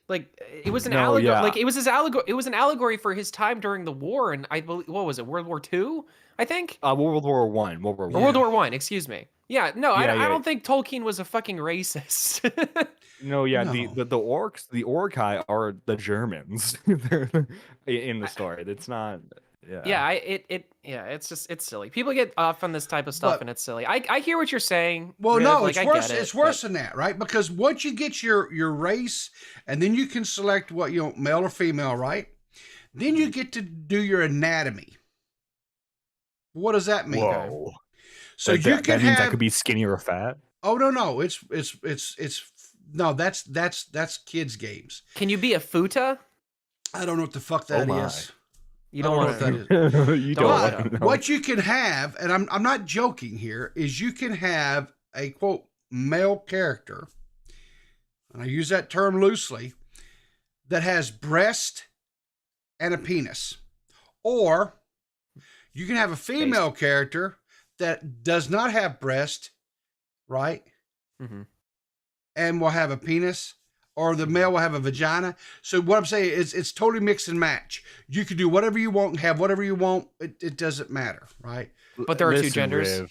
like it was an No, allegory. yeah. Like it was his allegory. It was an allegory for his time during the war, and I believe what was it, World War II? I think. World War One. Or World War One. Excuse me. Yeah, no, Yeah, I yeah. don't think Tolkien was a fucking racist. No, yeah, No. the orcs, the Orcai are the Germans. They're in the story. It's not. Yeah. Yeah, it's silly. People get off on this type of stuff, But- and it's silly. I hear what you're saying. Well, Riv, no, like, it's I worse. get it, It's worse but- than that, right? Because once you get your race, and then you can select what male or female, right? Then you get to do your anatomy. What does that mean? Whoa. So that, you that can means have. I could be skinny or fat. Oh no! It's no. That's kids games. Can you be a futa? I don't know what the fuck that my. is. You I don't know want what to. that is. You Don't don't want want to to know. What you can have, and I'm not joking here, is you can have a quote male character, and I use that term loosely, that has breast and a penis, or you can have a female character that does not have breast, right, Mhm. and will have a penis. Or the male will have a vagina. So what I'm saying is it's totally mix and match. You can do whatever you want and have whatever you want. It doesn't matter, right? But there are two genders.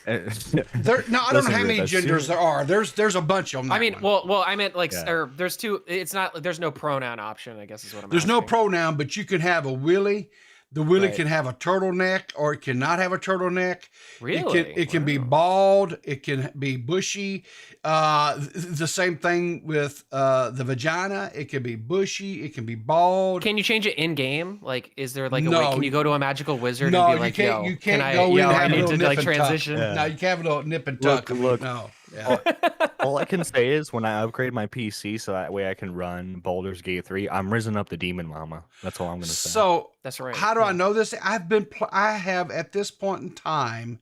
There, no, I don't know how many genders there are. There's a bunch of them. I mean, well, I meant like, Yeah. or there's two. It's not. There's no pronoun option. I guess is what I'm. there's no asking. pronoun, but you can have a willy. The willy Right. can have a turtleneck, or it cannot have a turtleneck. Really? It can be Wow. bald. It can be bushy. The same thing with the vagina. It can be bushy. It can be bald. Can you change it in game? Like, is there like a No. way? Can you go to a magical wizard No, and be you like, can't. yo, You can't can go in yo, and I have a need little to nip like and transition. tuck. Yeah. No, you can't have a little nip and Look, tuck. look. No. Yeah. All I can say is when I upgrade my PC so that way I can run Baldur's Gate 3, I'm risen up the demon mama. That's all I'm gonna say. So That's right. how do yeah. I know this? I have at this point in time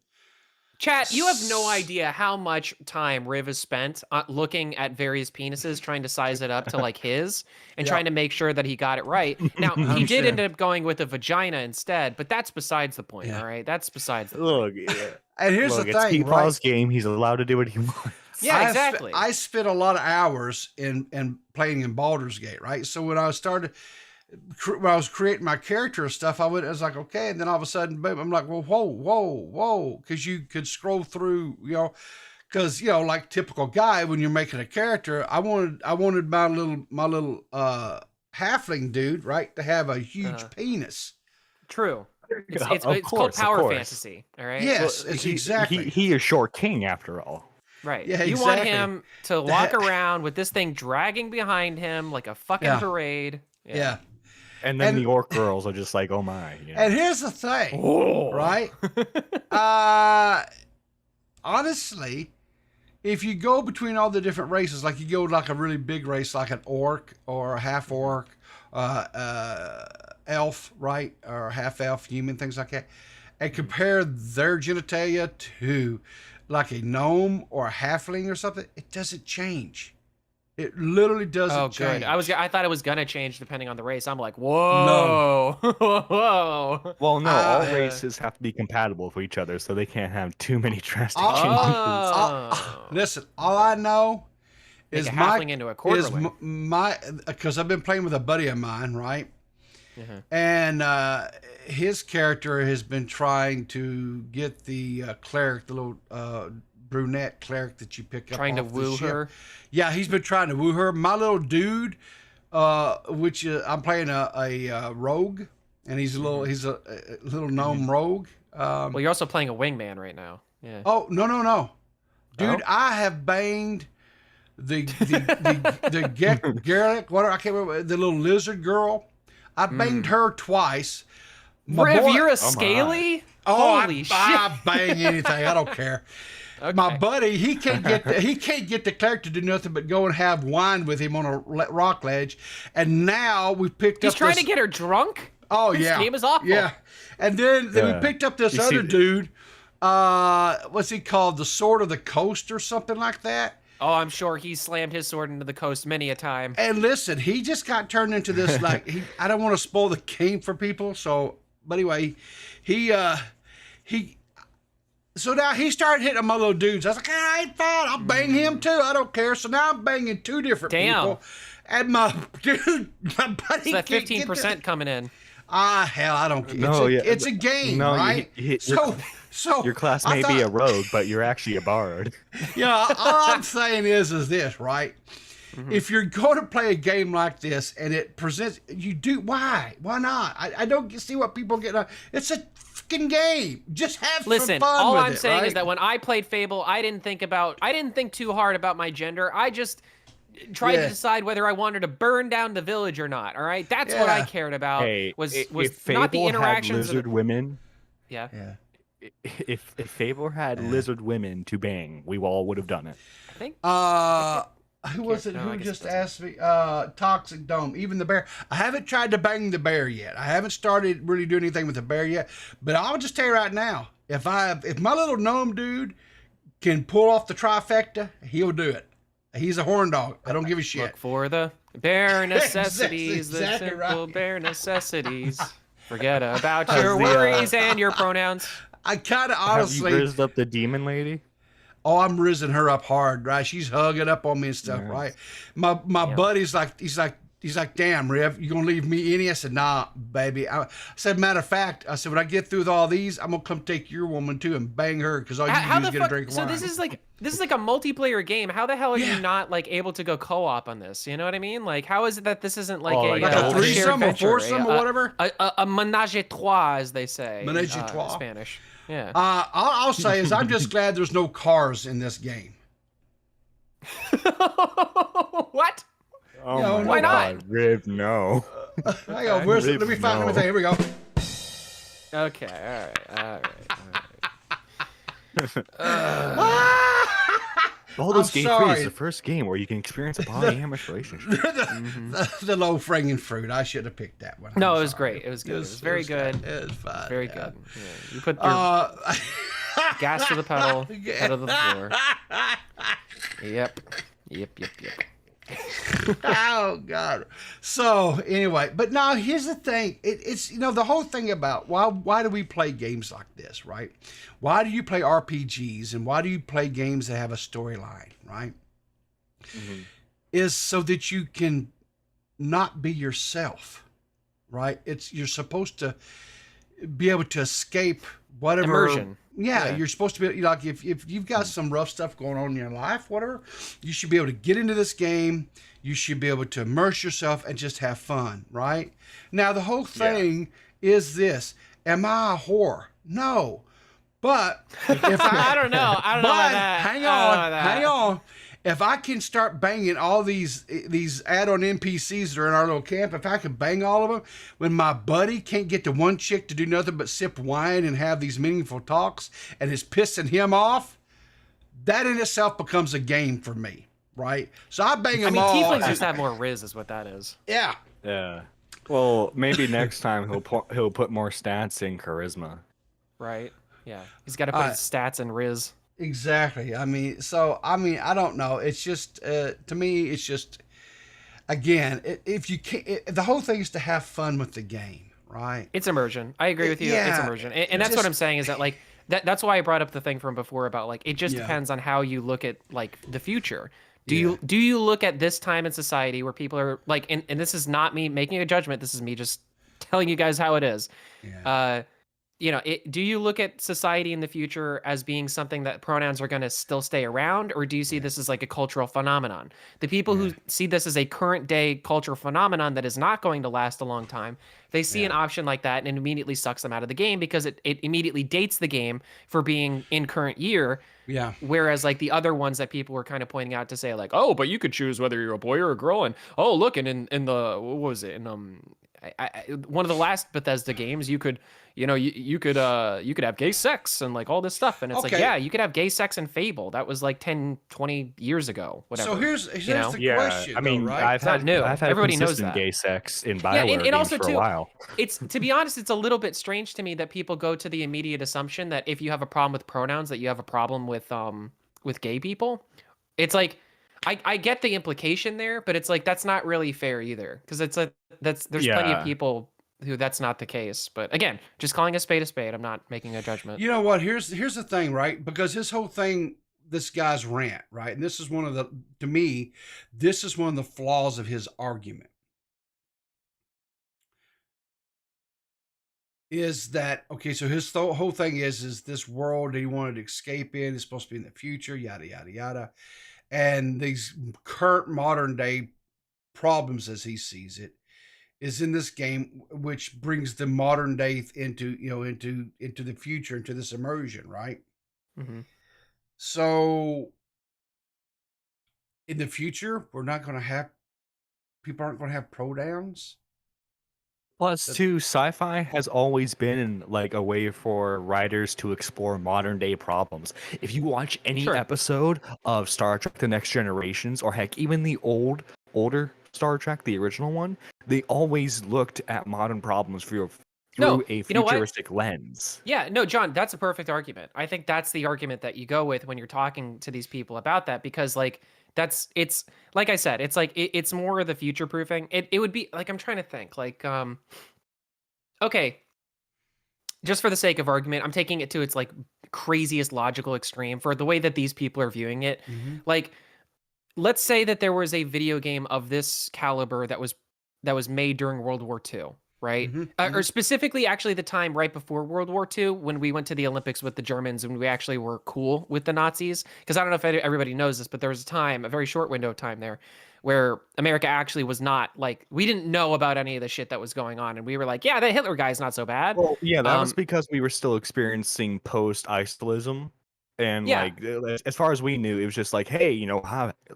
Chat, you have no idea how much time Riv has spent looking at various penises, trying to size it up to like his, and trying to make sure that he got it right. Now, he did end up going with a vagina instead, but that's besides the point, all right? That's besides the point. Look, And here's the it's thing, Peepaw's right? game. He's allowed to do what he wants. Yeah, exactly. I spent a lot of hours in playing in Baldur's Gate, right? So when I was creating my character and stuff, I was like, okay, and then all of a sudden, boom, I'm like, well, whoa, because you could scroll through, because like typical guy when you're making a character, I wanted my little halfling dude, right, to have a huge penis. True. It's called power fantasy, all right? Yes, it's exactly. He is short king after all. Right. Yeah, you want exactly. him to walk around with this thing dragging behind him like a fucking parade. Yeah. And then the orc girls are just like, oh my. And here's the thing, right? Honestly, if you go between all the different races, like you go like a really big race, like an orc or a half orc, elf, right? Or half elf, human, things like that, and compare their genitalia to like a gnome or a halfling or something, it doesn't change. It literally doesn't change. Good. I thought it was gonna change depending on the race. I'm like, whoa, whoa. Well, no, all races have to be compatible for each other, so they can't have too many drastic changes. Listen, all I know Make is a halfling into a quarterling. because I've been playing with a buddy of mine, right? And his character has been trying to get the cleric, the little brunette cleric that you pick up. Trying to off the woo ship. her. Yeah, he's been trying to woo her. My little dude, which I'm playing a rogue, and he's a little gnome rogue. Well, you're also playing a wingman right now. Yeah. Oh no, dude! I have banged the Garlic, whatever, I can't remember, the little lizard girl. I banged her twice. Riv, you're a scaly? Holy shit! I bang anything. I don't care. Okay. My buddy, he can't get the cleric to do nothing but go and have wine with him on a rock ledge, and now we picked up. He's trying to get her drunk. Oh this yeah, game is awful. Yeah, and then we picked up this other dude. What's he called? The Sword of the Coast or something like that. Oh, I'm sure he slammed his sword into the coast many a time. And listen, he just got turned into this like I don't want to spoil the game for people, so but anyway, so now he started hitting my little dudes. I was like, all right, fine, I'll bang him too. I don't care. So now I'm banging two different people. And my buddy, so that 15% coming in. Hell, I don't care. It's a game, right? So your class may be a rogue, but you're actually a bard. Yeah, all I'm saying is this, right? If you're going to play a game like this and it presents, why not? I don't see what people get. It's a fucking game. Just have some fun with it. All I'm saying right? is that when I played Fable, I didn't think too hard about my gender. I just tried to decide whether I wanted to burn down the village or not. All right, that's what I cared about. Was if not the Fable interactions. had lizard women. Yeah. If Fable had lizard women to bang, we all would have done it. I think. Who was it who just asked me? Toxic Dome. Even the bear. I haven't tried to bang the bear yet. I haven't started really doing anything with the bear yet. But I'll just tell you right now, if my little gnome dude can pull off the trifecta, he'll do it. He's a horn dog. I don't give a shit. Look for the bare necessities, exactly the simple right. bare necessities. Forget about your worries and your pronouns. I kind of honestly. Have you rizzed up the demon lady? Oh, I'm rizzing her up hard, right? She's hugging up on me and stuff, right? My buddy's like, he's like, damn, Riv, you gonna leave me any? I said, nah, baby. I said, matter of fact, I said, when I get through with all these, I'm gonna come take your woman too and bang her because all you can do is get a drink of wine. So this is like a multiplayer game. How the hell are you not like able to go co-op on this? You know what I mean? Like, how is it that this isn't like a threesome or foursome or whatever? A ménage à trois, as they say. Ménage à trois. In Spanish. Yeah. I'll say is I'm just glad there's no cars in this game. What? Oh why not? God, Riv, no. Hang on, let me find everything. Here we go. Okay, all right. Baldur's Gate 3 is the first game where you can experience a polyamorous relationship. The low fringing fruit. I should have picked that one. No, it was great. It was good. It was very good. It was fine. Very good. Yeah. You put your... gas to the pedal, pedal to the floor. Yep. Oh God. So anyway, but now here's the thing. It's the whole thing about why do we play games like this, right? Why do you play RPGs and why do you play games that have a storyline, right? Mm-hmm. Is so that you can not be yourself, right? You're supposed to be able to escape whatever Immersion. Yeah, you're supposed to be like if you've got some rough stuff going on in your life, whatever, you should be able to get into this game. You should be able to immerse yourself and just have fun, right? Now the whole thing is this: am I a whore? No, but if I don't know. I don't know about that. Hang I don't know about on, that. hang on. If I can start banging all these add-on NPCs that are in our little camp, if I can bang all of them, when my buddy can't get to one chick to do nothing but sip wine and have these meaningful talks, and it's pissing him off, that in itself becomes a game for me, right? So I bang them all. Tieflings just have more riz, is what that is. Yeah. Yeah. Well, maybe next time he'll put more stats in charisma. Right. Yeah. He's got to put his stats in riz. Exactly. I don't know. It's just to me, it's just again, if you can't, the whole thing is to have fun with the game, right? It's immersion. I agree with you. It's immersion, and that's what I'm saying is that like that's why I brought up the thing from before about like it just depends on how you look at like the future. Do you look at this time in society where people are like, and this is not me making a judgment. This is me just telling you guys how it is. Yeah. Do you look at society in the future as being something that pronouns are going to still stay around, or do you see this as like a cultural phenomenon? The people who see this as a current day cultural phenomenon that is not going to last a long time, they see an option like that and it immediately sucks them out of the game because it immediately dates the game for being in current year. Yeah. Whereas like the other ones that people were kind of pointing out to say like, oh, but you could choose whether you're a boy or a girl, and oh look, and in the what was it in one of the last Bethesda games, you could you could have gay sex and like all this stuff, and it's like, yeah, you could have gay sex in Fable. That was like 10-20 years ago, whatever. So here's the question. I mean, though, right? I've had Everybody knows consistent that. gay sex in Bioware and also games for too, a while. It's, to be honest, it's a little bit strange to me that people go to the immediate assumption that if you have a problem with pronouns, that you have a problem with gay people. It's like I get the implication there, but it's like that's not really fair either, because it's like there's plenty of people who that's not the case. But again, just calling a spade. I'm not making a judgment. You know what? Here's the thing, right? Because his whole thing, this guy's rant, right? And this is to me, this is one of the flaws of his argument. Is that okay? So his whole thing is this world that he wanted to escape in is supposed to be in the future, yada yada yada, and these current modern day problems as he sees it is in this game, which brings the modern day into the future, into this immersion, right? Mm-hmm. So in the future, people aren't going to have pronouns. Plus, too, sci-fi has always been like a way for writers to explore modern day problems. If you watch any episode of Star Trek: The Next Generations, or heck, even the older Star Trek, the original one, they always looked at modern problems through a futuristic lens. Yeah, no, John, that's a perfect argument. I think that's the argument that you go with when you're talking to these people about that, because like it's like I said, it's like it's more of the future proofing. It would be like, I'm trying to think like okay, just for the sake of argument, I'm taking it to its like craziest logical extreme for the way that these people are viewing it. Mm-hmm. Like, let's say that there was a video game of this caliber that was made during World War II, right? Mm-hmm. Or specifically, actually, the time right before World War II, when we went to the Olympics with the Germans and we actually were cool with the Nazis. Because I don't know if everybody knows this, but there was a very short window of time there, where America actually was not like, we didn't know about any of the shit that was going on, and we were like, yeah, the Hitler guy's not so bad. Well, yeah, that was because we were still experiencing post-isolism. And like, as far as we knew, it was just like, hey,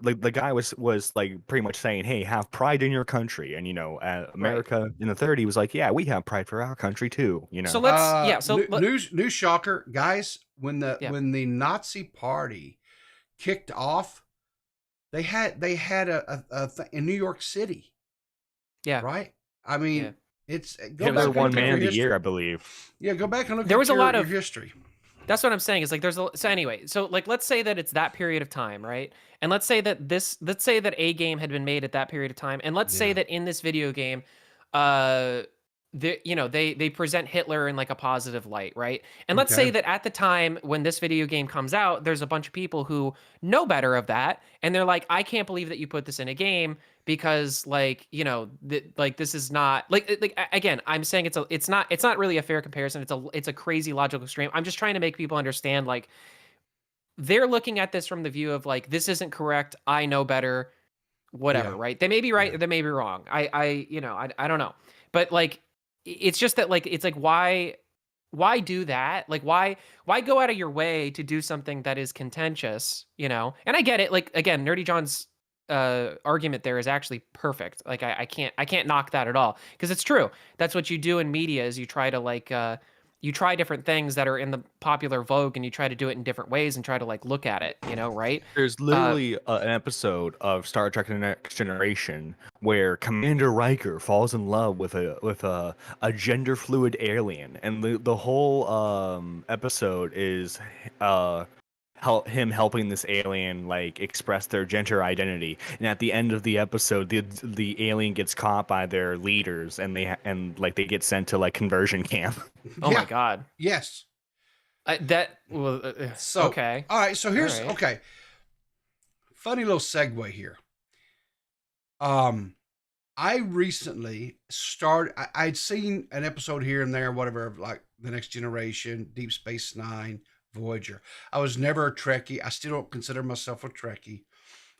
like the guy was like pretty much saying, hey, have pride in your country. And America in the 30s was like, yeah, we have pride for our country too. So let's news shocker, guys. When the Nazi Party kicked off, they had a in New York City. Yeah. Right. I mean, it's one man of the year, I believe. Yeah, go back and look. There was a lot of history. That's what I'm saying. Is like there's so anyway. So like let's say that it's that period of time, right? And let's say that a game had been made at that period of time, and let's say Yeah. that in this video game, they present Hitler in like a positive light, right? And let's say Okay. that at the time when this video game comes out, there's a bunch of people who know better of that, and they're like, I can't believe that you put this in a game because like like this is not like again, I'm saying it's not really a fair comparison. It's a crazy logical extreme. I'm just trying to make people understand like they're looking at this from the view of like this isn't correct, I know better, whatever, Yeah. right? They may be right, Yeah. they may be wrong. I don't know. But like it's just that like it's like why do that? Like why go out of your way to do something that is contentious, you know? And I get it. Like again, Nerdy John's argument there is actually perfect. Like I can't knock that at all because it's true. That's what you do in media is you try to like you try different things that are in the popular vogue and you try to do it in different ways and try to like look at it, you know, right? There's literally an episode of Star Trek: The Next Generation where Commander Riker falls in love with a gender fluid alien, and the whole episode is him helping this alien like express their gender identity. And at the end of the episode, the alien gets caught by their leaders, and they get sent to like conversion camp. Oh Yeah. my god. Yes. So okay. All right. So here's All right. okay. Funny little segue here. I recently started. I'd seen an episode here and there, whatever, of like The Next Generation, Deep Space Nine, Voyager. I was never a Trekkie. I still don't consider myself a Trekkie.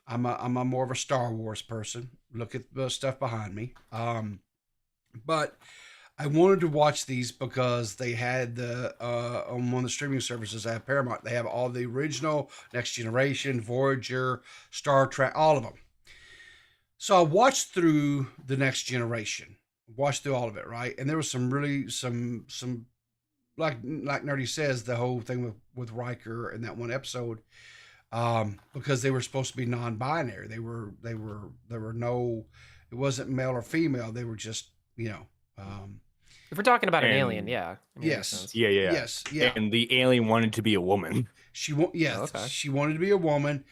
I'm a more of a Star Wars person. Look at the stuff behind me. But I wanted to watch these because they had the on one of the streaming services. I have Paramount. They have all the original Next Generation, Voyager, Star Trek, all of them. So I watched through the Next Generation, watched through all of it, right? And there was some really some like Nerdy says, the whole thing with Riker in that one episode, because they were supposed to be non-binary. There were no, it wasn't male or female. They were just If we're talking about an And- alien, yeah. I mean, that makes Yes. sense. Yeah. yes, yeah. And the alien wanted to be a woman. She Okay. she wanted to be a woman,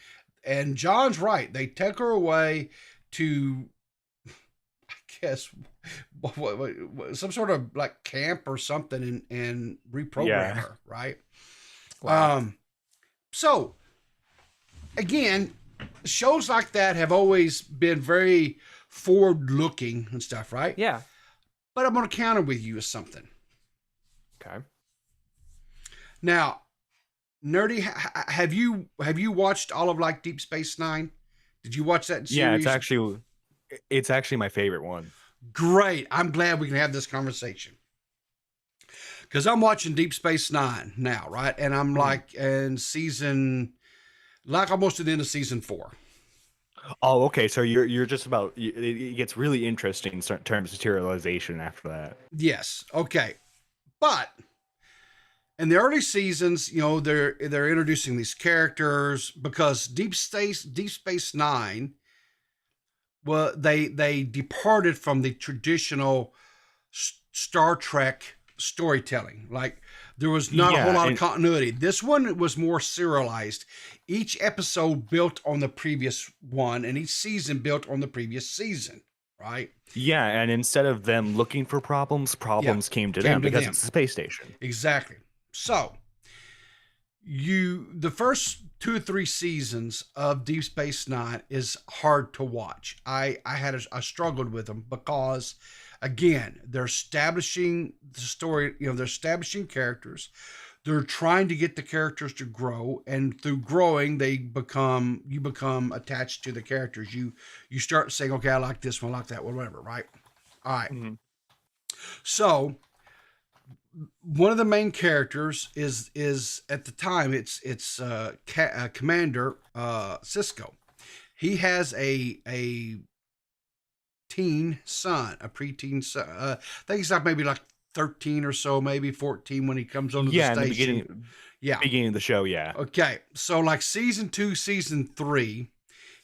and John's right. They took her away to, I guess, what, some sort of like camp or something, and reprogram Yeah. her, right? Wow. So again, shows like that have always been very forward-looking and stuff, right? Yeah. But I'm going to counter with you with something. Okay. Now, Nerdy, have you watched all of like Deep Space Nine? Did you watch that series? Yeah, it's actually my favorite one. Great. I'm glad we can have this conversation. Because I'm watching Deep Space Nine now, right? And I'm like in almost at the end of season 4. Oh, okay. So you're just about it gets really interesting in terms of serialization after that. Yes. Okay. But in the early seasons, they're introducing these characters because Deep Space Nine, well, they departed from the traditional Star Trek storytelling. Like there was not a whole lot of continuity. This one was more serialized. Each episode built on the previous one, and each season built on the previous season. Right? Yeah, and instead of them looking for problems came to them because it's a space station. Exactly. So the first 2 or 3 seasons of Deep Space Nine is hard to watch. I struggled with them because, again, they're establishing the story. They're establishing characters. They're trying to get the characters to grow, and through growing, you become attached to the characters. You start saying, okay, I like this one, I like that one, whatever, right? All right. Mm-hmm. So one of the main characters is at the time it's Commander Cisco. He has a teen son, a preteen son. I think he's like maybe like 13 or so, maybe 14 when he comes onto the In station. the beginning of the show, yeah. Okay, so like season 2, season 3,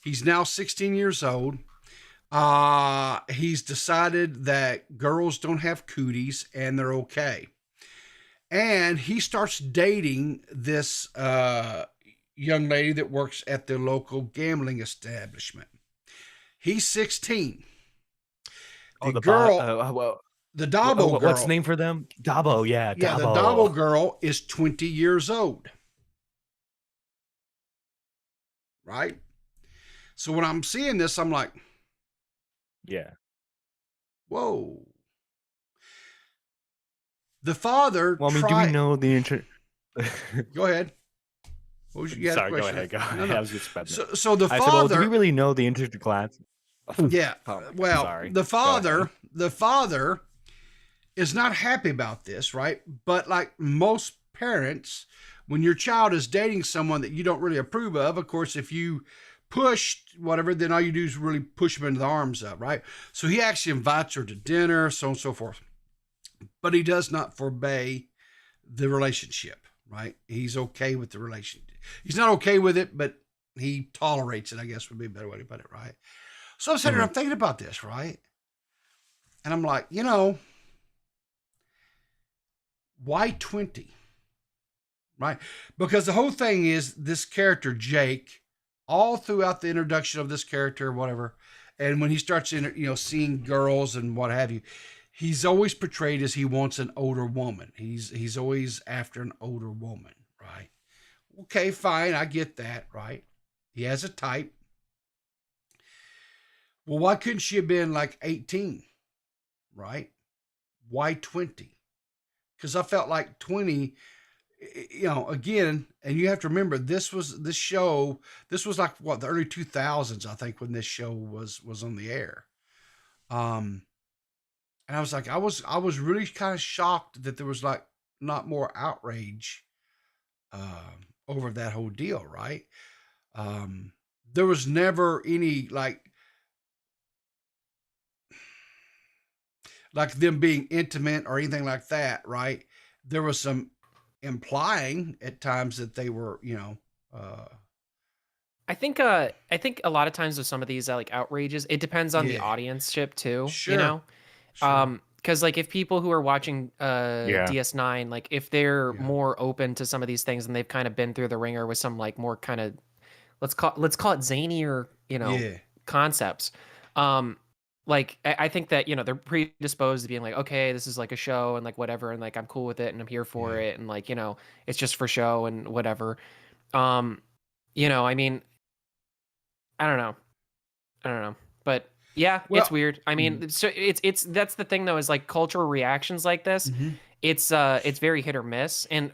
he's now 16 years old. He's decided that girls don't have cooties and they're okay. And he starts dating this young lady that works at the local gambling establishment. He's 16. The girl, the Dabo girl. What's the name for them? Dabo, yeah, Yeah, Dabo. the Dabo girl is 20 years old. Right? So when I'm seeing this, I'm like, yeah. Whoa. The father. Well, I mean, do we know the Go ahead. What was you had a Sorry, go question? ahead. Go ahead. No, no. I was just about So the I father. said, well, do we really know the interclass? Yeah. Well, sorry. the father is not happy about this, right? But like most parents, when your child is dating someone that you don't really approve of course, if you push whatever, then all you do is really push them into the arms of, right? So he actually invites her to dinner, so on and so forth. But he does not forbade the relationship, right? He's okay with the relationship. He's not okay with it, but he tolerates it, I guess would be a better way to put it, right? So I'm sitting here, I'm thinking about this, right? And I'm like, why 20? Right? Because the whole thing is this character, Jake, all throughout the introduction of this character, whatever, and when he starts, seeing girls and what have you, he's always portrayed as he wants an older woman. He's always after an older woman, right? Okay, fine, I get that, right? He has a type. Well, why couldn't she have been like 18, right? Why 20? Because I felt like 20, again, and you have to remember, this was like what, the early 2000s, I think, when this show was on the air. And I was like, I was really kind of shocked that there was like not more outrage over that whole deal, right? There was never any like them being intimate or anything like that, right? There was some implying at times that they were, I think a lot of times with some of these like outrages, it depends on the audienceship too, Sure. because like if people who are watching DS9, like if they're more open to some of these things and they've kind of been through the ringer with some like more kind of let's call it zanier, concepts. Like I think that they're predisposed to being like, okay, this is like a show and like whatever, and like I'm cool with it and I'm here for it, and like it's just for show and whatever. I mean, I don't know, but yeah, it's weird. I mean, so it's that's the thing though, is like cultural reactions like this. It's very hit or miss, and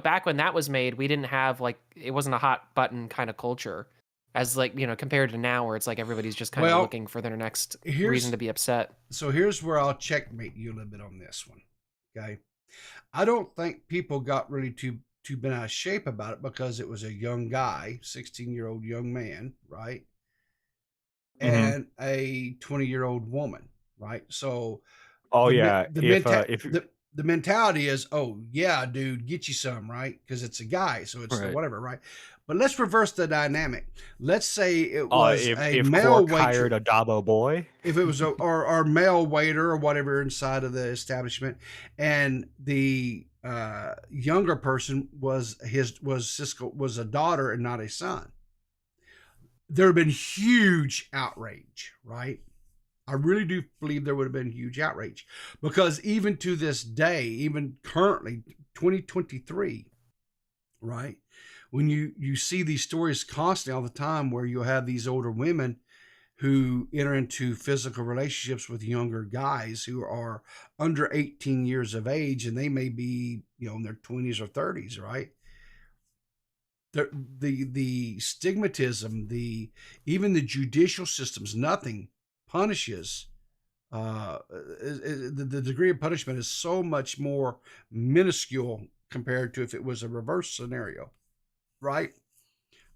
back when that was made, we didn't have like, it wasn't a hot button kind of culture. As like, compared to now where it's like everybody's just kind of looking for their next reason to be upset. So here's where I'll checkmate you a little bit on this one. Okay. I don't think people got really too bent out of shape about it because it was a young guy, 16-year-old young man, right? And a 20-year-old woman, right? So the mentality is, oh yeah, dude, get you some, right? Because it's a guy, so it's whatever, right? But let's reverse the dynamic. Let's say it was a male waiter hired a Dabo boy. If it was or male waiter or whatever inside of the establishment, and the younger person was a daughter and not a son, there would have been huge outrage, right? I really do believe there would have been huge outrage, because even to this day, even currently, 2023, right? When you see these stories constantly all the time where you'll have these older women who enter into physical relationships with younger guys who are under 18 years of age, and they may be, in their 20s or 30s, right? The stigmatism, even the judicial systems, nothing punishes. The degree of punishment is so much more minuscule compared to if it was a reverse scenario, right?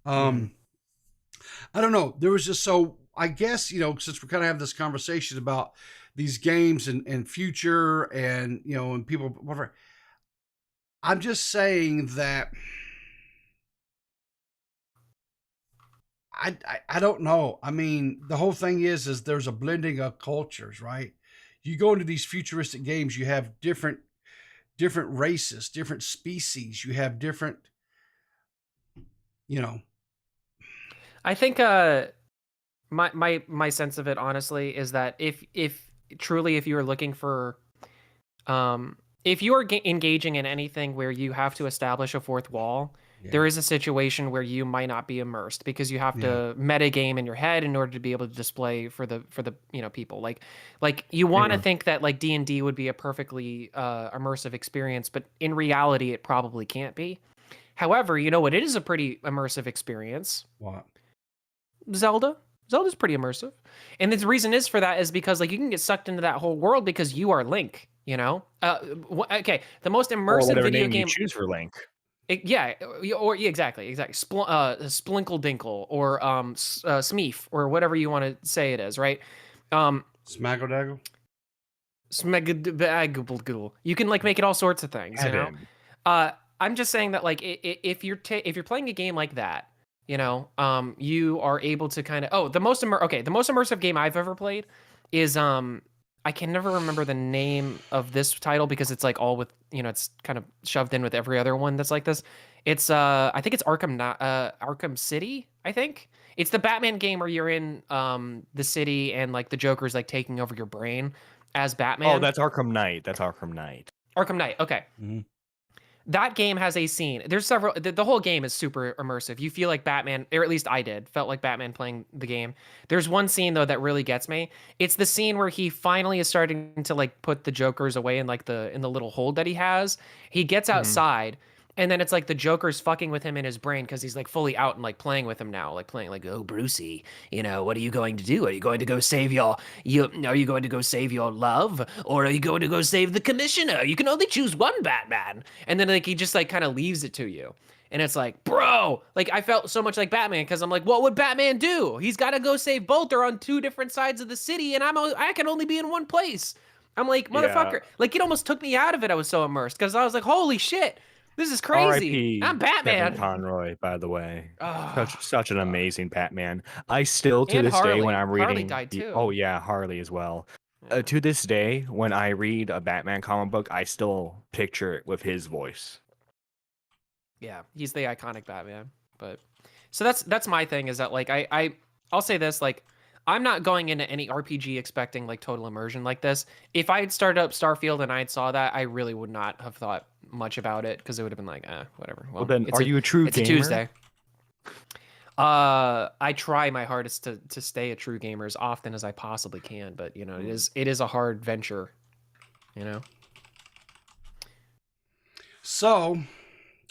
I don't know. There was just, so I guess, since we're kind of having this conversation about these games and future and, and people, whatever, I'm just saying that I don't know. I mean, the whole thing is there's a blending of cultures, right? You go into these futuristic games, you have different different races, different species. You have different, you know. I think my sense of it honestly is that if truly if you are looking for if you are engaging in anything where you have to establish a fourth wall, there is a situation where you might not be immersed because you have to meta game in your head in order to be able to display for the people. Like you want to think that like D&D would be a perfectly immersive experience, but in reality it probably can't be. However, you know what? It is a pretty immersive experience. What? Zelda. Zelda's pretty immersive. And the reason is for that is because like you can get sucked into that whole world because you are Link, you know? Okay, the most immersive video game you choose for Link. Exactly. Splinkle Dinkle or Smeef or whatever you want to say it is, right? Smaggle Smeggle. You can like make it all sorts of things, you know? I'm just saying that like if you're playing a game like that, you know, you are able to kind of the most immersive game I've ever played is I can never remember the name of this title because it's like all with, you know, it's kind of shoved in with every other one that's like this. It's I think it's Arkham City, I think. It's the Batman game where you're in the city and like the Joker's like taking over your brain as Batman. Oh, that's Arkham Knight. Arkham Knight, okay. Mm-hmm. That game has a scene. There's several. The whole game is super immersive. You feel like Batman, or at least I did, felt like Batman playing the game. There's one scene though that really gets me. It's the scene where he finally is starting to like put the Jokers away in like in the little hold that he has. He gets outside, and then it's like the Joker's fucking with him in his brain because he's like fully out and like playing with him now, like playing like, oh Brucey, you know, what are you going to do? Are you going to go save are you going to go save your love, or are you going to go save the commissioner? You can only choose one, Batman. And then like he just like kind of leaves it to you, and it's like, bro, like I felt so much like Batman because I'm like, what would Batman do? He's got to go save both. They're on two different sides of the city, and I can only be in one place. I'm like, motherfucker, like it almost took me out of it. I was so immersed because I was like, holy shit. This is crazy. I'm Batman. Kevin Conroy, by the way. Oh, Such an amazing Batman. I still, to this day, when I'm reading... Harley died too. Oh, yeah, Harley as well. To this day, when I read a Batman comic book, I still picture it with his voice. Yeah, he's the iconic Batman. But so that's my thing is that like I'll say this, like I'm not going into any RPG expecting like total immersion like this. If I had started up Starfield and I had saw that, I really would not have thought much about it because it would have been like, whatever. Well then, are you a true gamer? It's a Tuesday. I try my hardest to stay a true gamer as often as I possibly can, but you know, it is a hard venture, you know. So,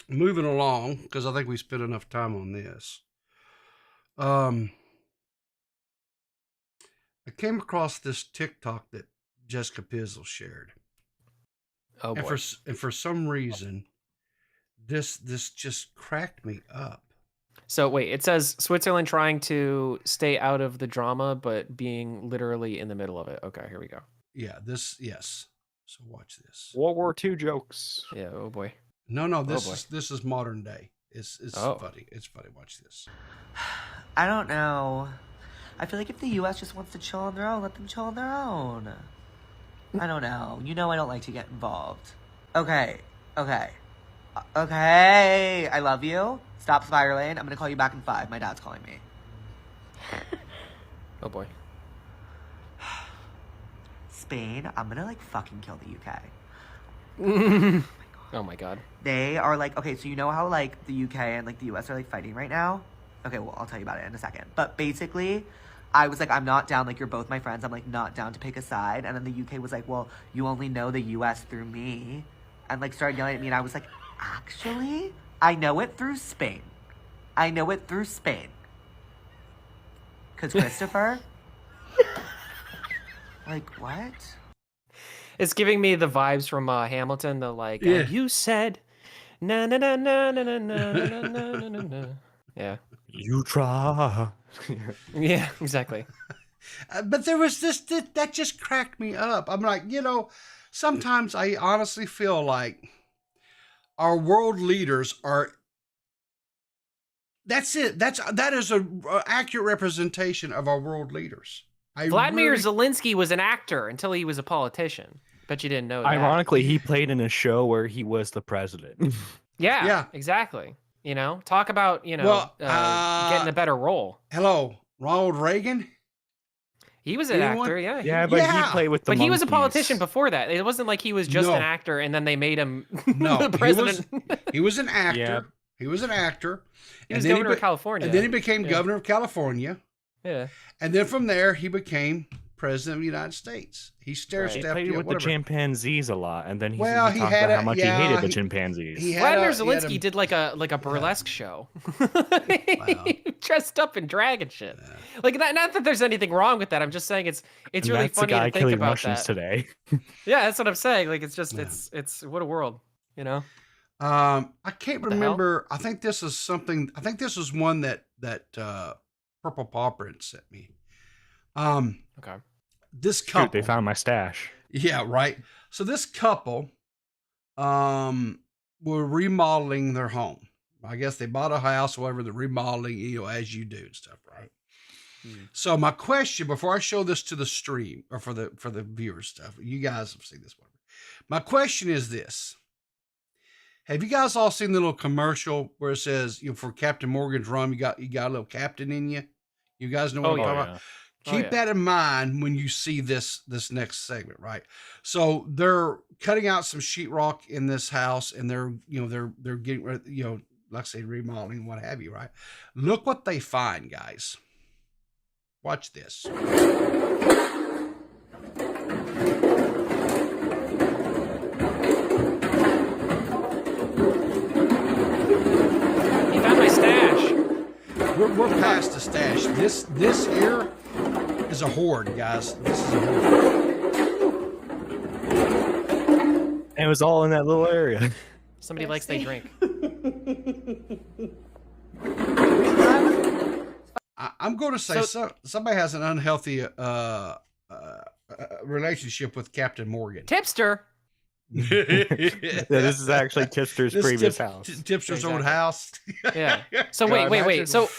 moving along, because I think we spent enough time on this. I came across this TikTok that Jessica Pizzle shared. Oh boy. And for some reason, this just cracked me up. So wait, it says Switzerland trying to stay out of the drama, but being literally in the middle of it. Okay, here we go. Yeah, yes. So watch this. World War II jokes. Yeah. Oh boy. No. This is modern day. It's funny. It's funny. Watch this. I don't know. I feel like if the U.S. just wants to chill on their own, let them chill on their own. I don't know. You know I don't like to get involved. Okay. I love you. Stop spiraling. I'm going to call you back in 5. My dad's calling me. Oh boy. Spain, I'm going to like fucking kill the UK. Oh my god. They are like, okay, so you know how like the UK and like the US are like fighting right now? Okay, well, I'll tell you about it in a second. But basically, I was like, I'm not down, like, you're both my friends. I'm, like, not down to pick a side. And then the UK was like, well, you only know the US through me. And, like, started yelling at me. And I was like, actually, I know it through Spain. Because Christopher? Like, what? It's giving me the vibes from Hamilton. The, like, you said, na na na na na na na na na na na. Yeah. You try. Yeah, exactly. But there was this that just cracked me up. I'm like, you know, sometimes I honestly feel like our world leaders are. That's it. That is a accurate representation of our world leaders. Vladimir Zelensky was an actor until he was a politician. Bet you didn't know that. Ironically, he played in a show where he was the president. Yeah, exactly. You know, talk about, you know, Well, getting a better role. Hello, Ronald Reagan. He was an Anyone? actor, yeah. Yeah, but he Yeah. played with the But he was a monkeys. politician before that. It wasn't like he was just No. an actor and then they made him No, the president. He was an actor. Yeah. He was an actor. He was then governor of California. And then he became Yeah. governor of California. Yeah. And then from there, he became president of the United States. He stair-stepped. He played with the whatever. chimpanzees a lot, and then he Well, talked he had about how a- much yeah, he hated the he- chimpanzees. he had Vladimir a- he had Zelensky a- did like a burlesque show. He dressed up in drag and shit. Like not that there's anything wrong with that. I'm just saying it's And really that's the funny guy to think killing about Russians that. today. Yeah, that's what I'm saying. Like it's just it's what a world, you know? I can't What the hell? remember. I think this is something. I think this was one that Purple Paw Print sent me. Okay. This couple. Shoot, they found my stash. Yeah, right. So this couple were remodeling their home. I guess they bought a house, whatever, they're remodeling, you know, as you do and stuff, right? So my question before I show this to the stream or for the viewers stuff, you guys have seen this one. My question is this. Have you guys all seen the little commercial where it says, you know, for Captain Morgan's rum, you got a little captain in you? You guys know what I'm talking about? Keep that in mind when you see this next segment, right? So they're cutting out some sheetrock in this house, and they're getting rid, you know, like I say, remodeling, what have you, right? Look what they find, guys. Watch this. You found my stash. We're past the stash. This here is a hoard, guys. This is a hoard. And it was all in that little area. Somebody likes they drink. I'm going to say So- somebody has an unhealthy relationship with Captain Morgan. Tipster. Yeah, this is actually Tipster's previous house. Tipster's old house. Yeah. So God, wait. imagine- So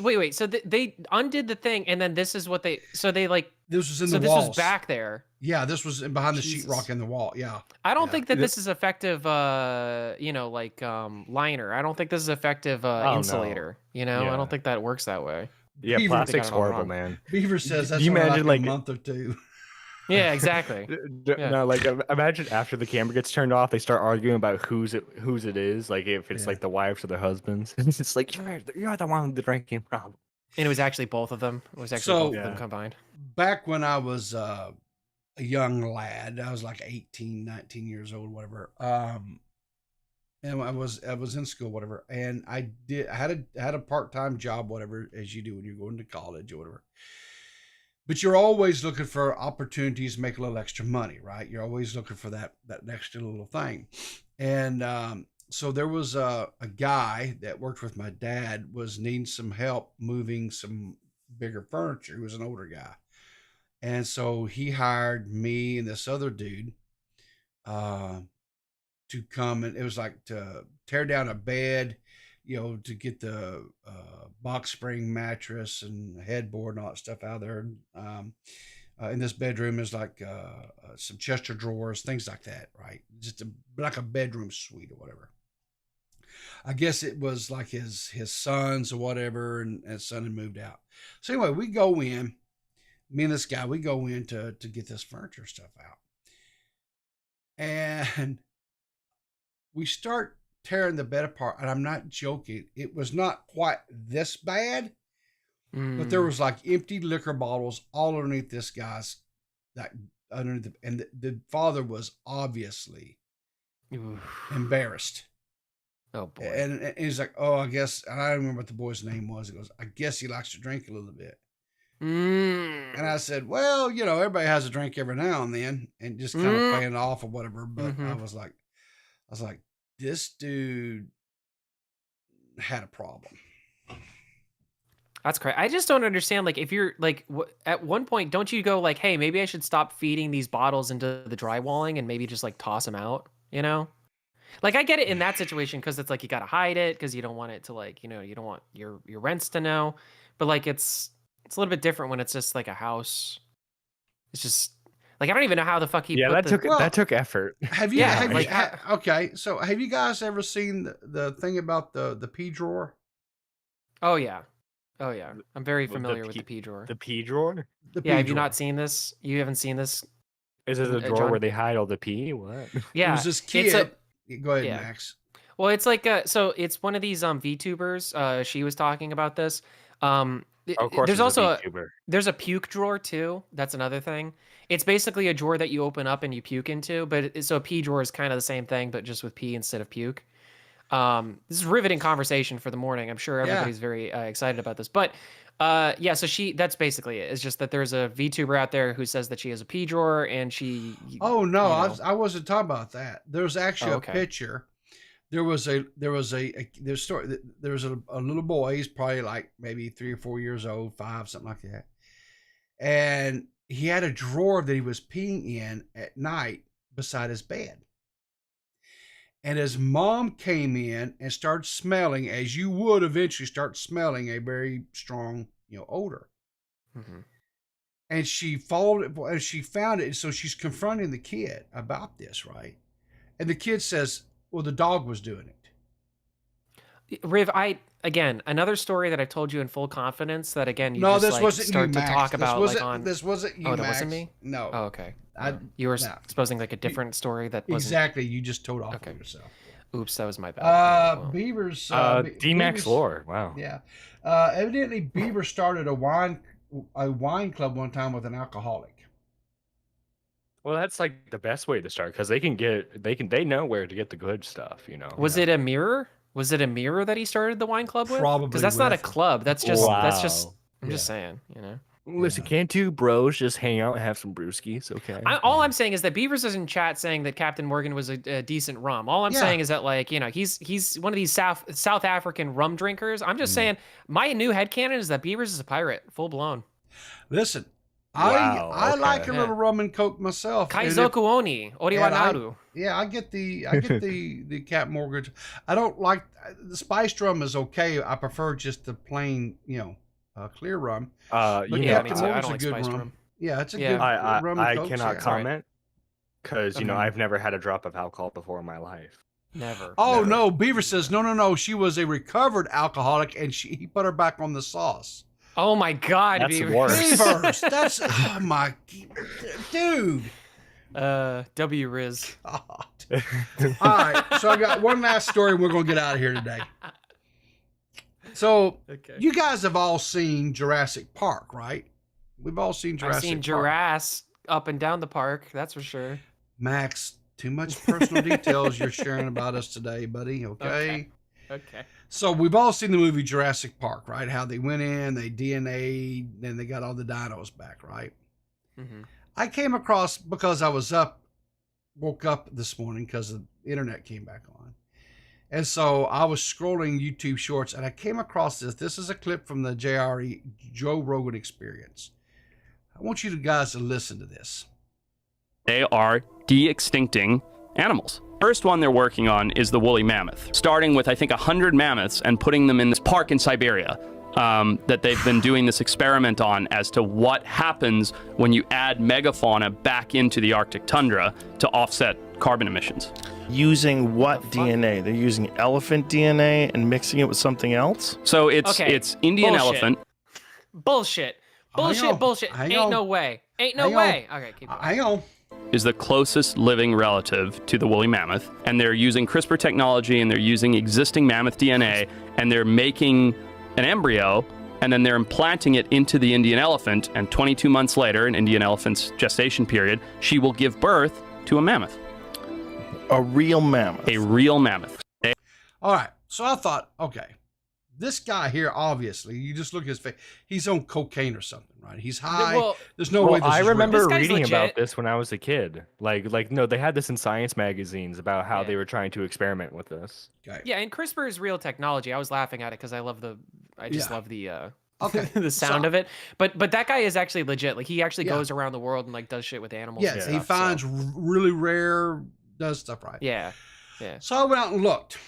wait. So they undid the thing, and then this is what they. So they like. This was in So the this walls. was back there. Yeah, this was behind the Jesus. sheetrock in the wall. Yeah. I don't Yeah. think that this is effective. You know, like liner. I don't think this is effective no. insulator. You know, I Yeah. don't think that works that way. Yeah, Beaver- plastic's I got it all horrible, wrong. man. Beaver says that's you only imagine, like like- a month or two. Yeah, exactly. Yeah. No, like imagine after the camera gets turned off, they start arguing about whose it is. Like if it's Yeah. like the wives or the husbands. It's like you're the one with the drinking problem. And it was actually both of them. It was actually So- both of them Yeah. combined. Back when I was a young lad, I was like 18, 19 years old, whatever. And I was in school, whatever. And I had a part-time job, whatever, as you do when you're going to college or whatever. But you're always looking for opportunities to make a little extra money, right? You're always looking for that extra little thing. And so there was a guy that worked with my dad was needing some help moving some bigger furniture. He was an older guy. And so he hired me and this other dude to come, and it was like to tear down a bed, you know, to get the box spring mattress and headboard and all that stuff out of there. In this bedroom is like some Chester drawers, things like that, right? Just like a bedroom suite or whatever. I guess it was like his sons or whatever, and his son had moved out. So anyway, we go in, me and this guy, we go in to get this furniture stuff out. And we start tearing the bed apart, and I'm not joking. It was not quite this bad, but there was like empty liquor bottles all underneath this guy's, that underneath, and the father was obviously embarrassed. Oh boy. And he's like, oh, I guess, and I don't remember what the boy's name was. He goes, I guess he likes to drink a little bit. And I said, well, you know, everybody has a drink every now and then, and just kind of playing it off or whatever. But I was like, this dude had a problem. That's crazy. I just don't understand. Like, if you're like, at one point, don't you go like, hey, maybe I should stop feeding these bottles into the drywalling and maybe just like toss them out, you know? Like, I get it in that situation because it's like you got to hide it because you don't want it to, like, you know, you don't want your rents to know. But like, it's a little bit different when it's just like a house. It's just Like I don't even know how the fuck he. Yeah, put that took effort. Have you? Yeah, have like, you okay, so have you guys ever seen the thing about the pea drawer? Oh yeah, I'm very The familiar with P- the P drawer. The pea drawer? The Yeah, pea have you drawer. not seen this? You haven't seen this? Is it a drawer John? where they hide all the pea? What? It Yeah, was this it's kid. Go ahead, yeah. Max. Well, it's like so it's one of these VTubers. She was talking about this. Of course, There's it's also a VTuber. there's a puke drawer too. That's another thing. It's basically a drawer that you open up and you puke into. But so a pee drawer is kind of the same thing, but just with pee instead of puke. This is riveting conversation for the morning. I'm sure everybody's very excited about this. But yeah, so that's basically it. It's just that there's a VTuber out there who says that she has a pee drawer and she. Oh no, you know, I wasn't talking about that. There's actually okay. a picture. There was a little boy. He's probably like maybe 3 or 4 years old, 5, something like that. And he had a drawer that he was peeing in at night beside his bed. And his mom came in and started smelling, as you would eventually start smelling a very strong, odor. Mm-hmm. And she followed it, and she found it. So she's confronting the kid about this, right? And the kid says, well, the dog was doing it. Riv, again, another story that I told you in full confidence that again you No, just this like wasn't start you, to Max. talk This about wasn't, like on. this wasn't you, Oh, that Max. wasn't me. No. Oh, okay. You were supposing like a different story that wasn't. Exactly. You just told off Okay. on yourself. Oops, that was my bad. Well, Beavers. D-Max Beavers- lore. Wow. Yeah. Evidently, Beaver started a wine club one time with an alcoholic. Well, that's like the best way to start because they know where to get the good stuff. Was it a mirror? Was it a mirror that he started the wine club with? Probably Because that's not a with. club. That's just. Wow. I'm just saying. Listen, can't two bros just hang out and have some brewskis? Okay. All I'm saying is that Beavers is in chat saying that Captain Morgan was a decent rum. All I'm saying is that like he's one of these South African rum drinkers. I'm just saying my new headcanon is that Beavers is a pirate, full bloon. Listen, Wow, I okay. like a little rum and coke myself. and if- Kaizoku Oni, Oriwanaru. Yeah, I get the Cap Mortgage. I don't like the spiced rum is okay. I prefer just the plain, clear rum. But Yeah, me Captain too. I Morgan's don't like a good spiced rum. rum. Yeah, it's a Yeah. good rum and I coke. cannot yeah. comment because Okay. I've never had a drop of alcohol before in my life. Never. Oh never. no, Beaver says no. She was a recovered alcoholic, and he put her back on the sauce. Oh my God, That's Beavers. worse. Beavers, that's oh my dude. W Riz. God. All right, so I got one last story. And we're gonna get out of here today. So Okay. you guys have all seen Jurassic Park, right? We've all seen Jurassic I've seen Park. giraffes up and down the park. That's for sure. Max, too much personal details you're sharing about us today, buddy. Okay. Okay. So we've all seen the movie Jurassic Park, right? How they went in, they DNA'd, then they got all the dinos back, right? Mm-hmm. I came across, because I was woke up this morning because the internet came back on. And so I was scrolling YouTube shorts and I came across this. This is a clip from the Joe Rogan Experience. I want you guys to listen to this. They are de-extincting animals. First one they're working on is the woolly mammoth, starting with I think 100 mammoths and putting them in this park in Siberia that they've been doing this experiment on as to what happens when you add megafauna back into the Arctic tundra to offset carbon emissions. Using what DNA? They're using elephant DNA and mixing it with something else? So it's Okay, Indian bullshit. elephant. Bullshit. Hang on, Bullshit. hang Ain't on. no way. Ain't no Hang way. Okay, keep going. Hang on. Is the closest living relative to the woolly mammoth, and they're using CRISPR technology and they're using existing mammoth DNA and they're making an embryo and then they're implanting it into the Indian elephant, and 22 months later, an Indian elephant's gestation period, she will give birth to a mammoth. A real mammoth. A real mammoth. All right. So I thought, okay, this guy here, obviously, you just look at his face. He's on cocaine or something, right? He's high. Well, There's no way this I is remember This guy's reading about legit. this when I was a kid. Like no, they had this in science magazines about how Yeah. they were trying to experiment with this. real. Okay. Yeah, and CRISPR is real technology. I was laughing at it because I love Yeah. love the Okay. the sound So- of it. But that guy is actually legit. Like he actually Yeah. goes around the world and like does shit with animals. Yes, and he stuff, so- finds really rare, does stuff right. Yeah. Yeah. So I went out and looked.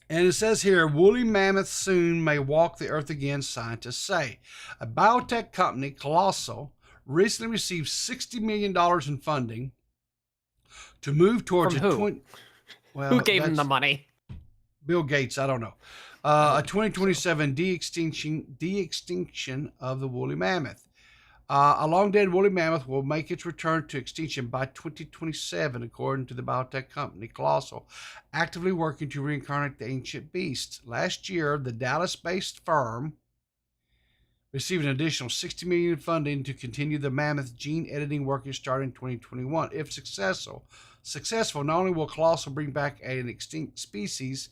And it says here, woolly mammoths soon may walk the earth again, scientists say. A biotech company, Colossal, recently received $60 million in funding to move towards From who? Who gave him the money? Bill Gates, I don't know. A 2027 de-extinction of the woolly mammoth. A long-dead woolly mammoth will make its return to extinction by 2027, according to the biotech company Colossal, actively working to reincarnate the ancient beast. Last year, the Dallas-based firm received an additional $60 million in funding to continue the mammoth gene editing work starting in 2021. If successful, not only will Colossal bring back an extinct species,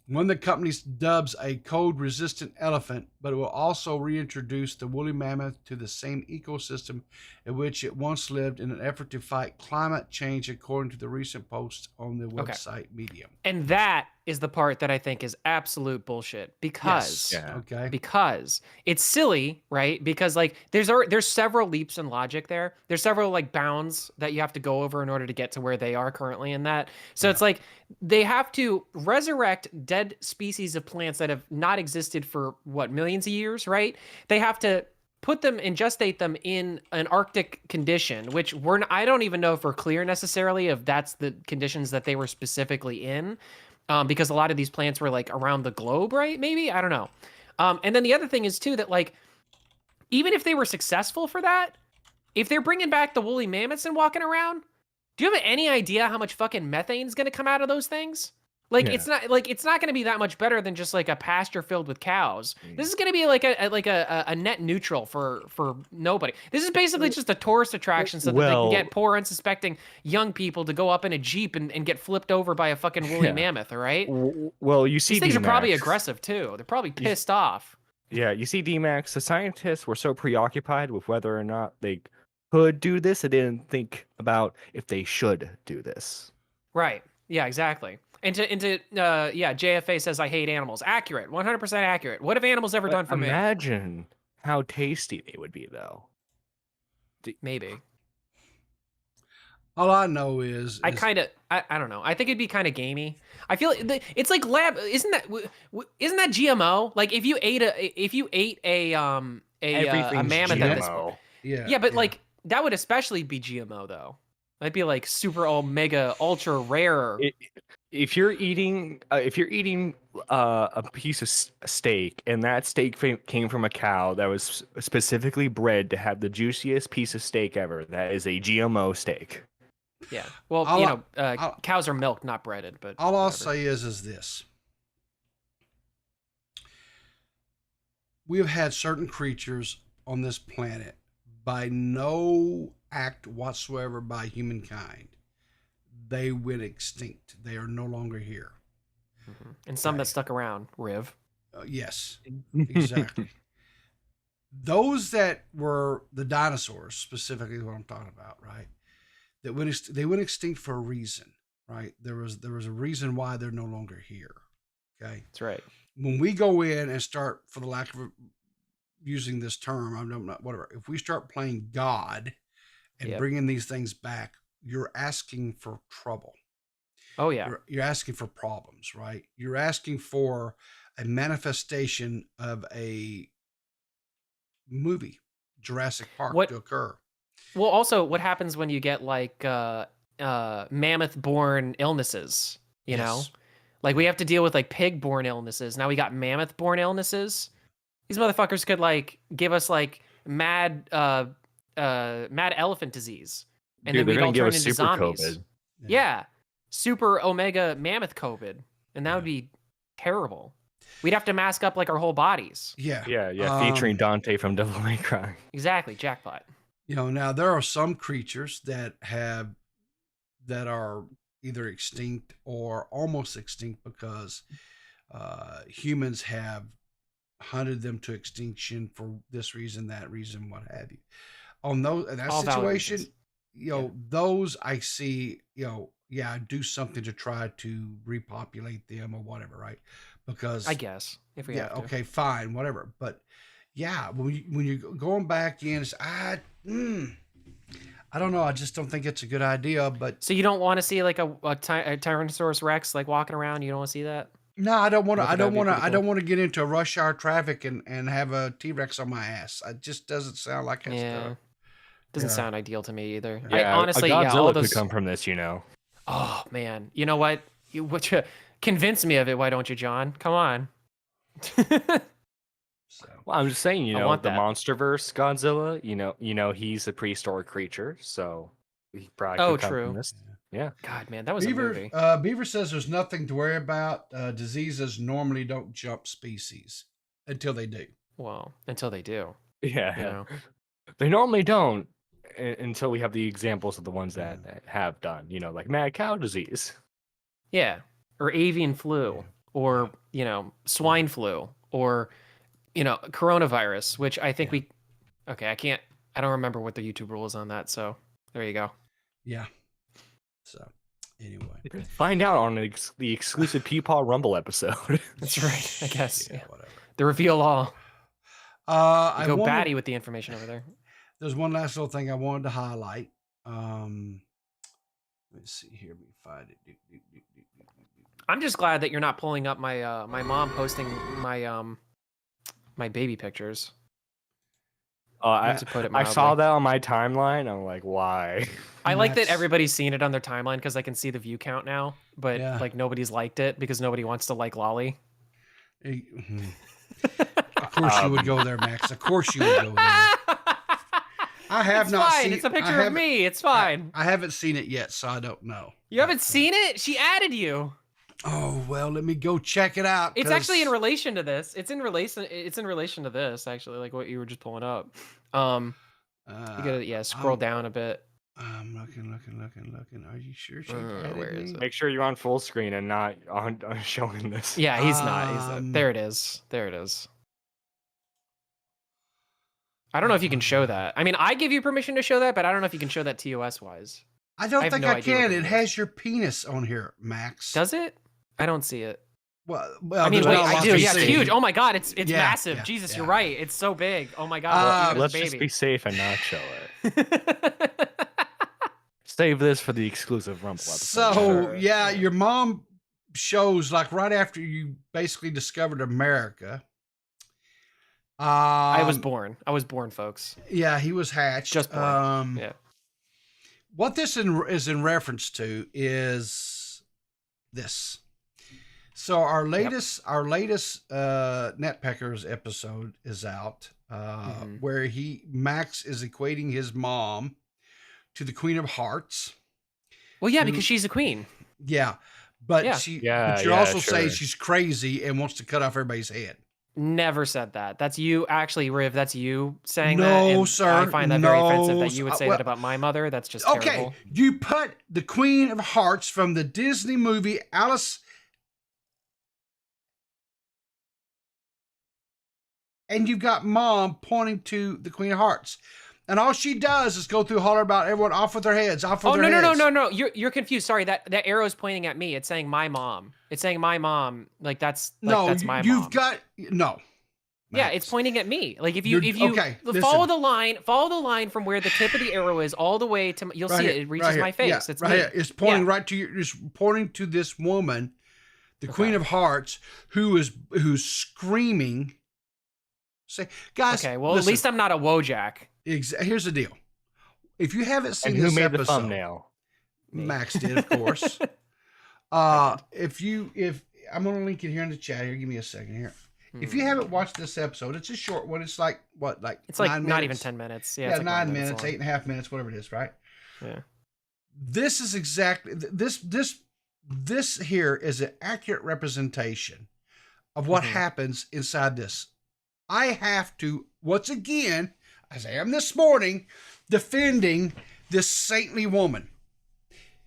one the company dubs a cold-resistant elephant, but it will also reintroduce the woolly mammoth to the same ecosystem in which it once lived in an effort to fight climate change, according to the recent post on the website Medium. And that is the part that I think is absolute bullshit because because it's silly, right? Because like there's several leaps in logic there. There's several like bounds that you have to go over in order to get to where they are currently in that. So it's like they have to resurrect dead species of plants that have not existed for what, millions of years, right? They have to put them and gestate them in an Arctic condition, which I don't even know if we're clear necessarily if that's the conditions that they were specifically in. Because a lot of these plants were like around the globe, right? Maybe, I don't know. And then the other thing is too that like, even if they were successful for that, if they're bringing back the woolly mammoths and walking around, do you have any idea how much fucking methane is going to come out of those things? Like it's not going to be that much better than just like a pasture filled with cows. This is going to be like a net neutral for nobody. This is basically just a tourist attraction so that they can get poor unsuspecting young people to go up in a Jeep and get flipped over by a fucking woolly mammoth, all right? Well, you see these things are probably aggressive too. They're probably pissed off. Yeah, you see D-Max, the scientists were so preoccupied with whether or not they could do this, they didn't think about if they should do this. Right. Yeah, exactly. JFA says, I hate animals. Accurate. 100% accurate. What have animals ever done for me? Imagine how tasty they would be, though. Maybe. All I know is I don't know. I think it'd be kind of gamey. I feel it's like lab. Isn't that GMO? Like if you ate a mammoth at this point. Yeah, but like that would especially be GMO though. That'd be like super omega ultra rare. If you're eating a piece of steak and that steak came from a cow that was specifically bred to have the juiciest piece of steak ever, that is a GMO steak. Yeah. Well, cows are milked, not breaded. But all I'll say is this: we have had certain creatures on this planet by no act whatsoever by humankind. They went extinct. They are no longer here. Mm-hmm. And some that stuck around, Riv. Yes, exactly. Those that were the dinosaurs, specifically what I'm talking about, right? That they went extinct for a reason, right? There was a reason why they're no longer here. Okay, that's right. When we go in and start, for the lack of using this term, I'm not whatever. If we start playing God and bringing these things back, you're asking for trouble. Oh yeah. You're asking for problems, right? You're asking for a manifestation of a movie, Jurassic Park, to occur. Well, also, what happens when you get like mammoth-borne illnesses? You know, like we have to deal with like pig-borne illnesses. Now we got mammoth-borne illnesses. These motherfuckers could like give us like mad elephant disease. And then we'd all turn into zombies. COVID. Yeah. Super omega mammoth COVID. And that would be terrible. We'd have to mask up like our whole bodies. Yeah. Featuring Dante from Devil May Cry. Exactly. Jackpot. Now there are some creatures that are either extinct or almost extinct because humans have hunted them to extinction for this reason, that reason, what have you. On that all situation, those I see, do something to try to repopulate them or whatever, right? Because I guess if we have to. Okay, fine, whatever. But when you're going back in, I don't know. I just don't think it's a good idea. But so you don't want to see like a Tyrannosaurus Rex like walking around? You don't want to see that? No, I don't want to. I don't want to get into rush hour traffic and have a T-Rex on my ass. It just doesn't sound like it's Doesn't Yeah. sound ideal to me either. Yeah, I honestly, a yeah, Godzilla all those. could come from this, you know. Oh man, you know what? Convince me of it. Why don't you, John? Come on. Well, I'm just saying, you I know, want the that. MonsterVerse Godzilla. You know, he's a prehistoric creature, so he probably Oh, could come true. from this. Yeah. God, man, that was a Beaver, movie. Beaver says there's nothing to worry about. Diseases normally don't jump species until they do. Well, until they do. Yeah. You know. They normally don't until we have the examples of the ones that have done. You know, like mad cow disease. Yeah, or avian flu, or you know, swine flu, or you know, coronavirus, which I think we. Okay, I don't remember what the YouTube rule is on that. So there you go. Yeah. So anyway, Find out on the exclusive Peepaw Rumble episode. That's right. I guess. Yeah, whatever. The reveal all. I Go wanted- batty with the information over there. There's one last little thing I wanted to highlight. Let's see here. Let me find it. I'm just glad that you're not pulling up my my mom posting my my baby pictures. I To put it I saw mildly. that on my timeline. I'm like, why? I like that That's- everybody's seen it on their timeline because I can see the view count now, but Yeah. like nobody's liked it because nobody wants to like Lolly. Of course you would go there, Max. Of course you would go there. I have It's not fine. seen. It's a I picture of haven't- me. It's fine. I haven't seen it yet, so I don't know. You haven't seen it? She added you. Oh well, let me go check it out. It's 'cause- actually in relation to this. It's in relation. It's in relation to this actually, like what you were just pulling up. You gotta scroll down a bit. I'm looking. Are you sure she where added is me? Make sure you're on full screen and not on showing this. Yeah, he's not. He's Um, there. It is. There it is. I don't know if you can show that. I mean, I give you permission to show that, but I don't know if you can show that TOS wise. I don't I have think no I idea what can. that It is. has your penis on here, Max. Does it? I don't see it. Well, I mean, there's wait, not a I lot do. to Yeah, it's see. huge. Oh my god, it's Yeah, massive. yeah, Jesus, yeah. you're right. It's so big. Oh my god. even as Let's a just baby. be safe and not show it. Save this for the exclusive Rumble episode. So Sure, yeah, sure. your mom shows like right after you basically discovered America. I was born. I was born, folks. Yeah, he was hatched. Just born. Yeah. What this is in reference to is this. So our latest Netpeckers episode is out, where Max is equating his mom to the Queen of Hearts. Well, yeah, because she's a queen. Yeah, but Yeah. but you're also saying she's crazy and wants to cut off everybody's head. Never said that. That's you, actually, Riv. That's you saying that. No, and sir. I find that very offensive that No, you would sir. say Well, that about my mother. That's just Okay, terrible. you put the Queen of Hearts from the Disney movie Alice, and you've got mom pointing to the Queen of Hearts, and all she does is go through holler about everyone off with their heads, off with Oh their heads. no! You're confused. Sorry, that arrow is pointing at me. It's saying my mom. It's saying my mom. Like that's that's my you've mom. got no. Yeah, Max. it's pointing at me. Like if you okay, follow listen. the line from where the tip of the arrow is all the way to you'll see Right it. here, It reaches right my here. face. Yeah, It's right me. here. It's pointing Yeah. right to you. It's pointing to this woman, the Queen of Hearts, who's screaming. Say, guys. Okay, well listen, at least I'm not a Wojak. Here's the deal. If you haven't seen And who this made episode, the thumbnail? Max did, of course. If I'm gonna link it here in the chat here. Give me a second here. If you haven't watched this episode, it's a short one. It's like what, like It's like 9 not even minutes? 10 minutes. Yeah, Yeah, it's like 9 minutes minutes, long. 8.5 minutes, whatever it is, right? Yeah. This is exactly this here is an accurate representation of what happens inside this. I have to once again, as I am this morning, defending this saintly woman.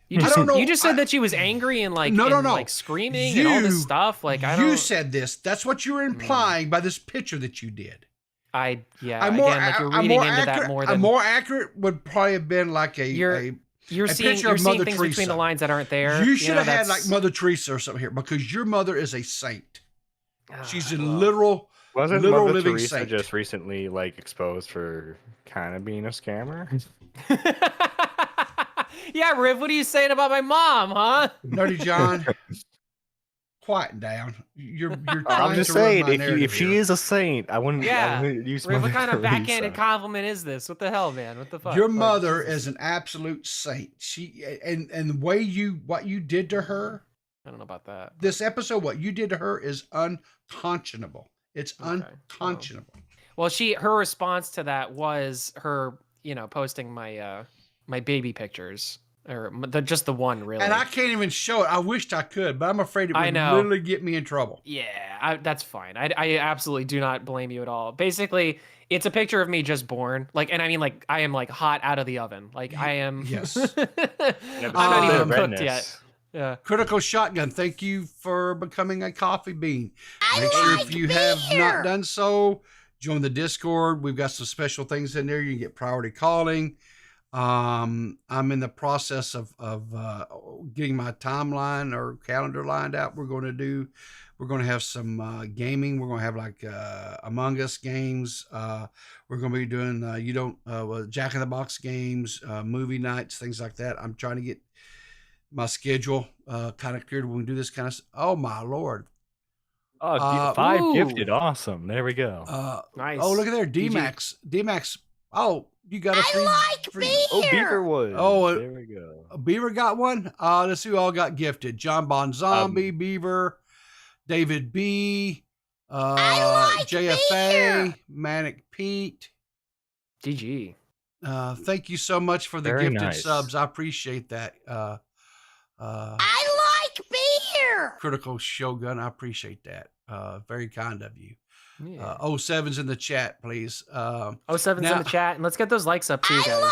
You I just, don't know. you just said that she was angry and like No, like screaming and all this stuff. Like I don't. You said this. That's what you were implying by this picture that you did. Yeah. I'm Again, more, like you're I'm reading more into accurate, that more a than more accurate would probably have been like you're a seeing. picture You're of seeing Mother things Teresa. between the lines that aren't there. You should have had like that's- Mother Teresa or something here because your mother is a saint. She's a well. literal Wasn't literal Mother living Teresa saint. just recently like exposed for kind of being a scammer? Yeah, Riv, what are you saying about my mom, huh? Nerdy John. quiet down. You're trying I'm just to ruin saying, my if narrative she here. is a saint, I wouldn't use What Mother kind of backhanded Teresa. compliment is this? What the hell, man? What the fuck? Your Like, mother Jesus. is an absolute saint. She and the way what you did to her, I don't know about that. this episode, what you did to her is unconscionable. It's unconscionable. Well, her response to that was her, posting my my baby pictures, or just the one, really. And I can't even show it. I wished I could, but I'm afraid it would literally get me in trouble. Yeah, that's fine. I absolutely do not blame you at all. Basically, it's a picture of me just born. Like, and I mean, like, I am like hot out of the oven. Like, I am. Yes. I'm not even cooked yet. Yeah. Critical Shotgun, thank you for becoming a coffee bean. Make sure if you have not done so, join the Discord. We've got some special things in there. You can get priority calling. I'm in the process of getting my timeline or calendar lined out. We're going to have some gaming. We're going to have like Among Us games. We're going to be doing Jack in the Box games, movie nights, things like that. I'm trying to get my schedule kind of cleared when we do this kind of. Oh my Lord! Oh, 5 gifted, awesome. There we go. Nice. Oh, look at there, D-Max. D-Max. Oh, you got a free. Oh, Beaver was. Oh, there we go. Beaver got one. Let's see who all got gifted. John Bon Zombie, Beaver, David B, JFA, Manic Pete. GG. Thank you so much for the Very gifted nice. subs. I appreciate that. I like beer. Critical Shogun, I appreciate that. Very kind of you. Yeah. 07's in the chat, please. 07's in the chat, and let's get those likes up too, guys.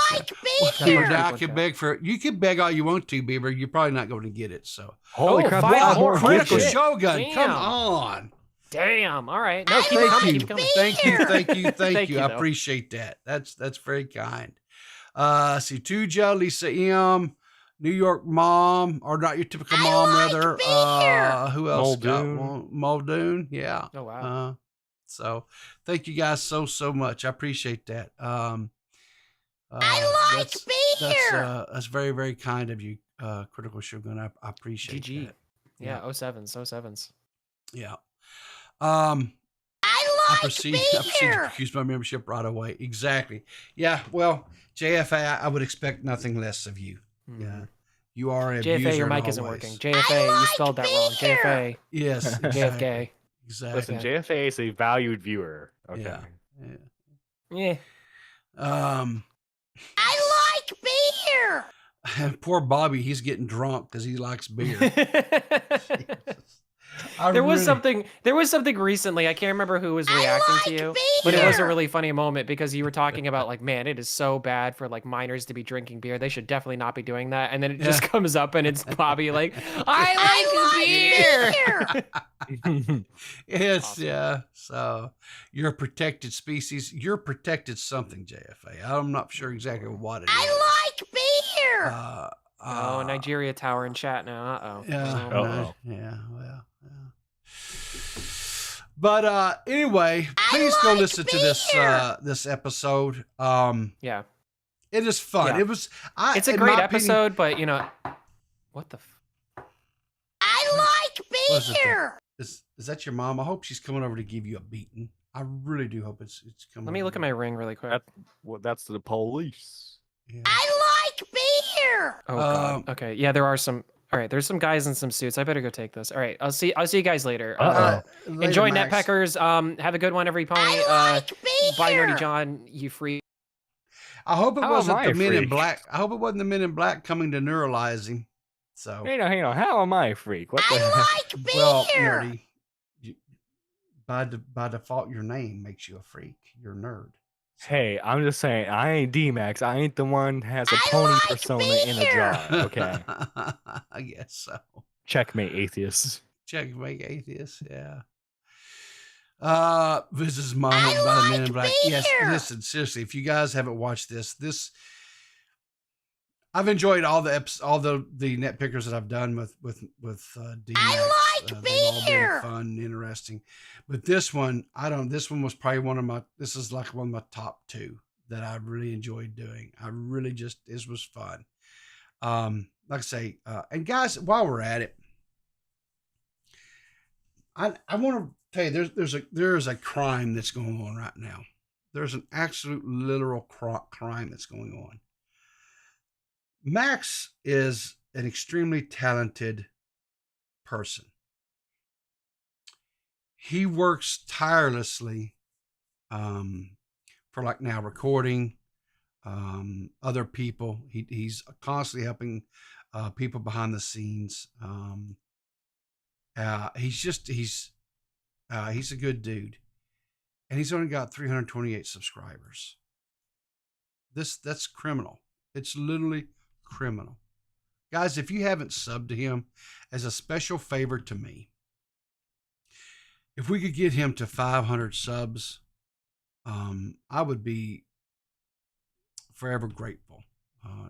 Beaver, now I can beg for you can beg all you want to, Beaver. You're probably not going to get it. So Holy crap! 5 more Critical gifted. Shogun, Damn. come on. Damn. All right. No, keep it coming. Keep it coming. Thank you. Thank I you, though. appreciate that. That's very kind. See, Tuja, Lisa M, New York Mom, or not your typical mom, rather. Who else got one? Muldoon, yeah. Oh wow. So thank you guys so much. I appreciate that. That's very, very kind of you, Critical Shogun. I appreciate GG. that. Yeah, 07s. Yeah. I proceed to use my membership right away. Exactly. Yeah. Well, JFA, I would expect nothing less of you. Yeah. You are a JFA, your mic isn't working. JFA, you spelled that wrong. JFA. Yes. JFK. Exactly. Listen, JFA is a valued viewer. Okay. Yeah. Yeah. I like beer. And poor Bobby, he's getting drunk because he likes beer. There was something recently, I can't remember who was reacting to you, but it was a really funny moment because you were talking about like, man, it is so bad for like minors to be drinking beer. They should definitely not be doing that. And then it just comes up and it's Bobby like, I like beer. Yes, Awesome. yeah. So you're a protected species. You're protected something, JFA. I'm not sure exactly what it is. I like beer. Nigeria Tower in chat now. Uh-oh. Yeah. Uh-oh. Yeah. Well. Yeah. But anyway, please go listen to this episode. Yeah. It is fun. Yeah. It was. It's a in great my opinion- episode, but what the? I like What is it beer. Is that your mom? I hope she's coming over to give you a beating. I really do hope it's coming. Let me look at my ring really quick. That's the police. Yeah. I like beer. Oh god. Okay. Yeah, there are some. All right, there's some guys in some suits. I better go take this. All right, I'll see you guys later. Later, Enjoy Max. Netpeckers. Have a good one, every pony. I like Bye, beer. Nerdy John. You free. I hope it How am wasn't I the a Men in freak? Black. I hope it wasn't the Men in Black coming to neuralize him. So Hang on. How am I a freak? What the heck? I like beer. well, nerdy. By default, your name makes you a freak. You're a nerd. Hey, I'm just saying, I ain't D-Max. I ain't the one that has a I pony like persona in a beer. jar. Okay. I guess so. Checkmate, atheists. Checkmate atheist. Yeah. This is mine by the Men in Black. Yes, beer. listen, seriously, if you guys haven't watched this, I've enjoyed all the netpickers that I've done with D-Max. I like They've all been beer. fun and interesting. But this one, this one was probably this is like one of my top 2 that I really enjoyed doing. This was fun. Like I say, and guys, while we're at it, I want to tell you, there's a crime that's going on right now. There's an absolute literal crime that's going on. Max is an extremely talented person. He works tirelessly for like now recording other people. He's constantly helping people behind the scenes. He's a good dude, and he's only got 328 subscribers. That's criminal. It's literally criminal. Guys, if you haven't subbed to him, as a special favor to me, if we could get him to 500 subs, I would be forever grateful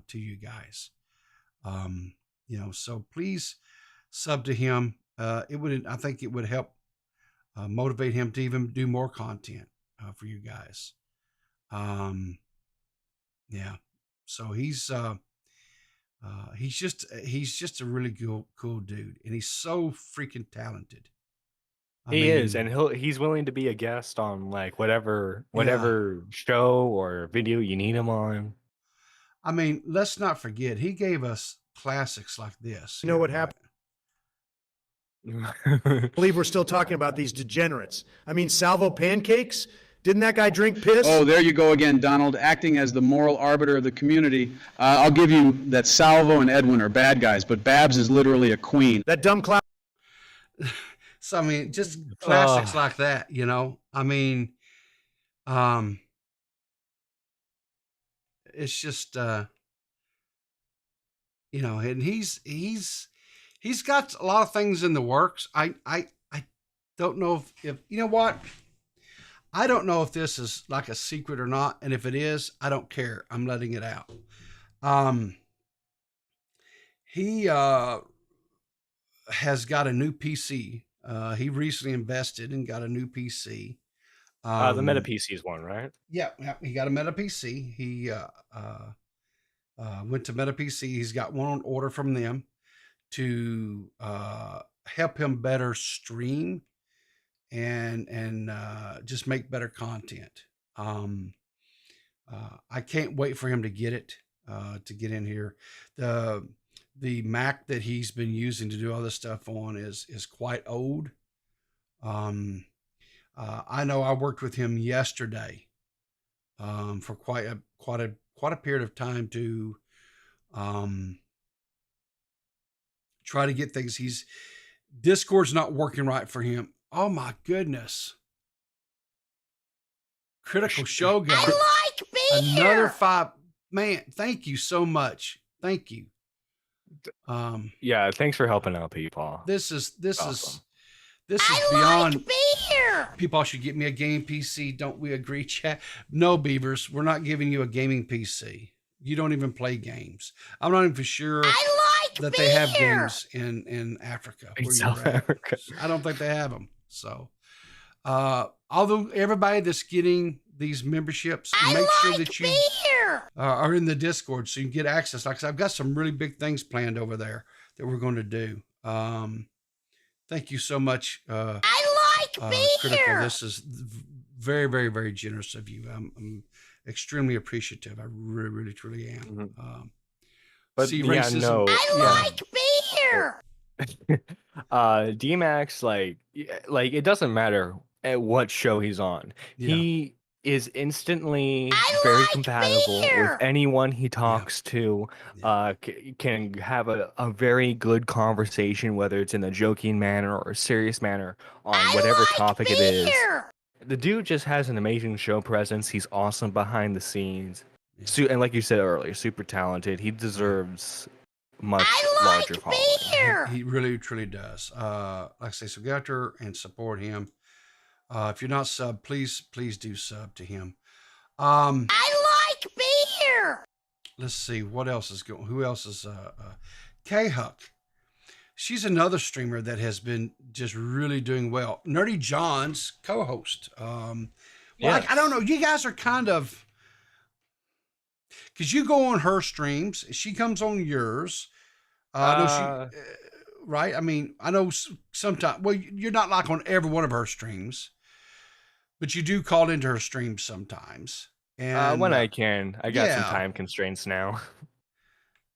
to you guys. So please sub to him. I think it would help motivate him to even do more content for you guys. So he's just a really cool dude, and he's so freaking talented. He is, and he's willing to be a guest on like whatever show or video you need him on. I mean, let's not forget, he gave us classics like this. You know what happened? I believe we're still talking about these degenerates. I mean, Salvo Pancakes? Didn't that guy drink piss? Oh, there you go again, Donald, acting as the moral arbiter of the community. I'll give you that Salvo and Edwin are bad guys, but Babs is literally a queen. That dumb clown. So, I mean, just classics like that, I mean, it's just, and he's got a lot of things in the works. I don't know if you know what? I don't know if this is like a secret or not. And if it is, I don't care. I'm letting it out. He has got a new PC. He recently invested and got a new PC. The Meta PC is one, right? Yeah, he got a Meta PC. He went to Meta PC. He's got one on order from them to help him better stream and just make better content. I can't wait for him to get it, to get in here. The Mac that he's been using to do all this stuff on is quite old. I know I worked with him yesterday for quite a period of time to try to get things. Discord's not working right for him. Oh my goodness. Critical Shogun. I like beer. Another 5. Man, thank you so much. Thank you. Yeah, thanks for helping out people. This is awesome. Beyond like beer. People should get me a game PC. Don't we agree, chat? No, Beavers, we're not giving you a gaming PC. You don't even play games. I'm not even for sure that they have games in Africa. In South Africa. I don't think they have them. So, although everybody that's getting these memberships, make sure that you are in the Discord so you can get access. Like I said, I've got some really big things planned over there that we're going to do. Thank you so much. I like beer. Critical. This is very, very, very generous of you. I'm extremely appreciative. I really, really, truly am. Mm-hmm. But racism. no. I like beer. DMAX, like it doesn't matter at what show he's on. Yeah. He is instantly very compatible with anyone he talks to. Can have a very good conversation, whether it's in a joking manner or a serious manner on whatever topic it is. The dude just has an amazing show presence. He's awesome behind the scenes. And like you said earlier, super talented. He deserves much larger following. He really, truly does. Like I say, so get out there and support him. If you're not sub, please do sub to him. I like beer. Let's see what else is going. Who else is K-Huck? She's another streamer that has been just really doing well. Nerdy John's co-host. Like, I don't know. You guys are kind of, because you go on her streams. She comes on yours. No, right? I mean, I know sometimes, well, you're not like on every one of her streams, but you do call into her streams sometimes. And when I can. I got some yeah. time constraints now.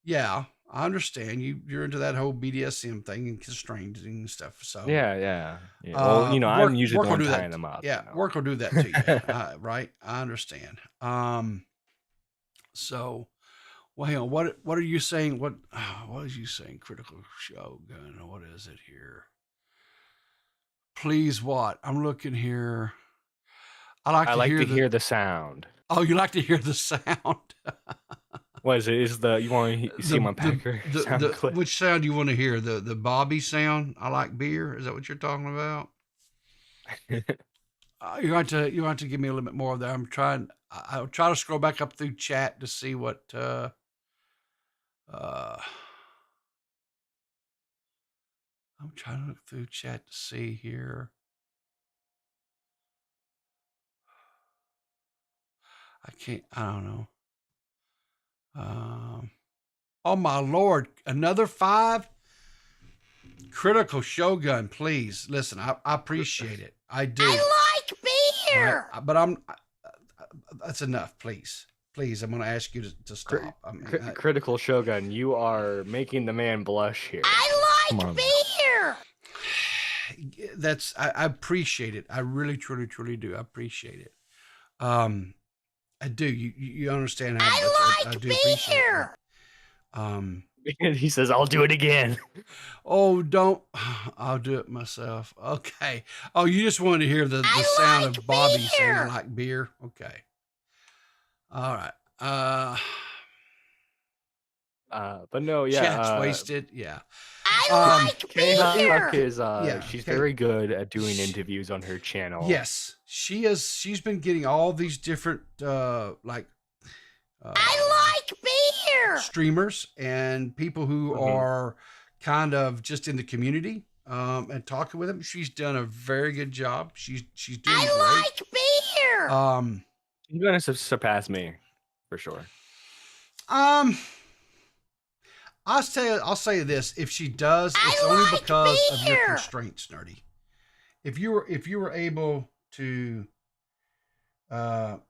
Yeah, I understand. You're into that whole BDSM thing and constrained and stuff. So Yeah. Well, you know, I'm usually the one tying them up. Yeah, you know. work will do that to you, right? I understand. So, well, hang on. What are you saying? What is you saying? Critical Shogun. What is it here? Please, what? I'm looking here. I like to hear the sound. Oh, you like to hear the sound. What is it? Is the you want to see my packer sound clip? Which sound do you want to hear? The Bobby sound? I like beer. Is that what you're talking about? You want to give me a little bit more of that. I'll try to scroll back up through chat to see what I'm trying to look through chat to see here. I don't know. Oh my Lord, another 5? Critical Shogun, please. Listen, I appreciate it. I do. I like beer. But that's enough, please. Please, I'm going to ask you to stop. Critical Shogun, you are making the man blush here. I like beer. I appreciate it. I really, truly, truly do. I appreciate it. I do. You understand how I do appreciate it. And he says, "I'll do it again." Oh, don't! I'll do it myself. Okay. Oh, you just wanted to hear the sound of Bobby saying I like beer. Okay. All right. But no, yeah. Chat's wasted. Yeah. I like beer. Is she's very good at doing interviews on her channel. Yes, she is. She's been getting all these different I like beer. Streamers and people who are kind of just in the community and talking with them. She's done a very good job. She's doing great. I like beer. She's gonna surpass me for sure. I'll say this: if she does, it's only because of your constraints, Nerdy. If you were able to, do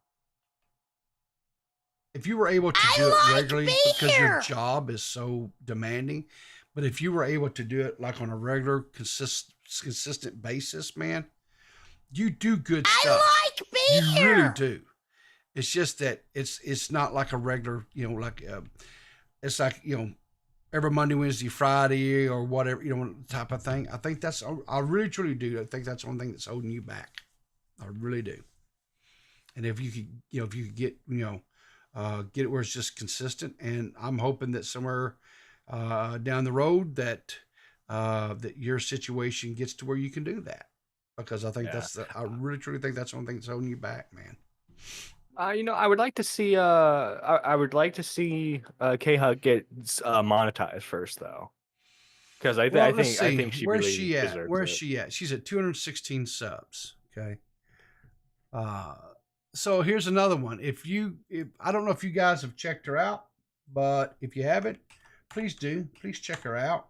it regularly because your job is so demanding, but if you were able to do it like on a regular, consistent basis, man, you do good stuff. I like beer. You really do. It's just that it's not like a regular, it's like every Monday, Wednesday, Friday, or whatever, type of thing. I think I really, truly do. I think that's one thing that's holding you back. I really do. And if you could get, get it where it's just consistent, and I'm hoping that somewhere down the road that your situation gets to where you can do that, because I think I really, truly think that's one thing that's holding you back, man. I would like to see K-Hug get monetized first, though, because I think she where's really she at? deserves Where's it. she at? She's at 216 subs. Okay. So here's another one. If I don't know if you guys have checked her out, but if you haven't, please do. Please check her out.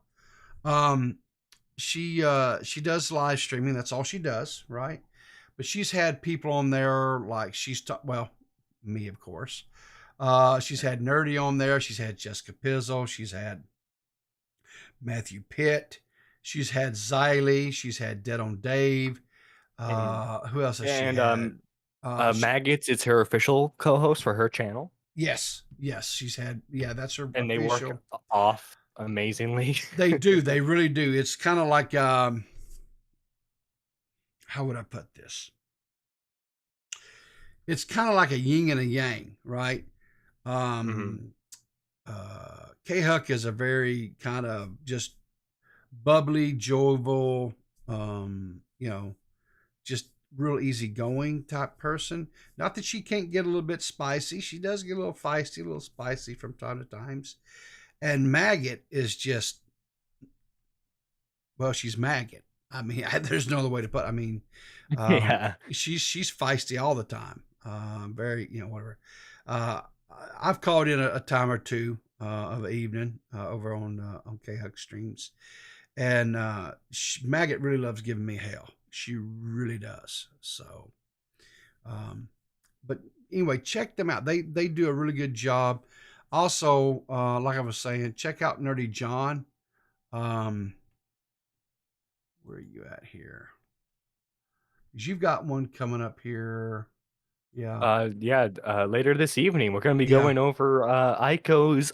She does live streaming. That's all she does, right? But she's had people on there like me, of course. She's had Nerdy on there. She's had Jessica Pizzle. She's had Matthew Pitt. She's had Xylee. She's had DeadOnDave. Who else has she had? Maggots, it's her official co-host for her channel. Yes, she's had. Yeah, that's her. And they official. work off amazingly. They do. They really do. It's kind of like how would I put this? It's kind of like a yin and a yang, right? K-Huck is a very kind of just bubbly, jovial, just real easygoing type person. Not that she can't get a little bit spicy. She does get a little feisty, a little spicy from time to times. And Maggot is just, she's Maggot. I mean, there's no other way to put it. I mean, she's feisty all the time. Very, whatever. I've called in a time or two of the evening over on K-Huck streams, And Maggot really loves giving me hell. She really does. So, but anyway, check them out. They do a really good job. Also, like I was saying, check out Nerdy John. Where are you at here? 'Cause you've got one coming up here. Yeah. Later this evening we're going to be going over Aiko's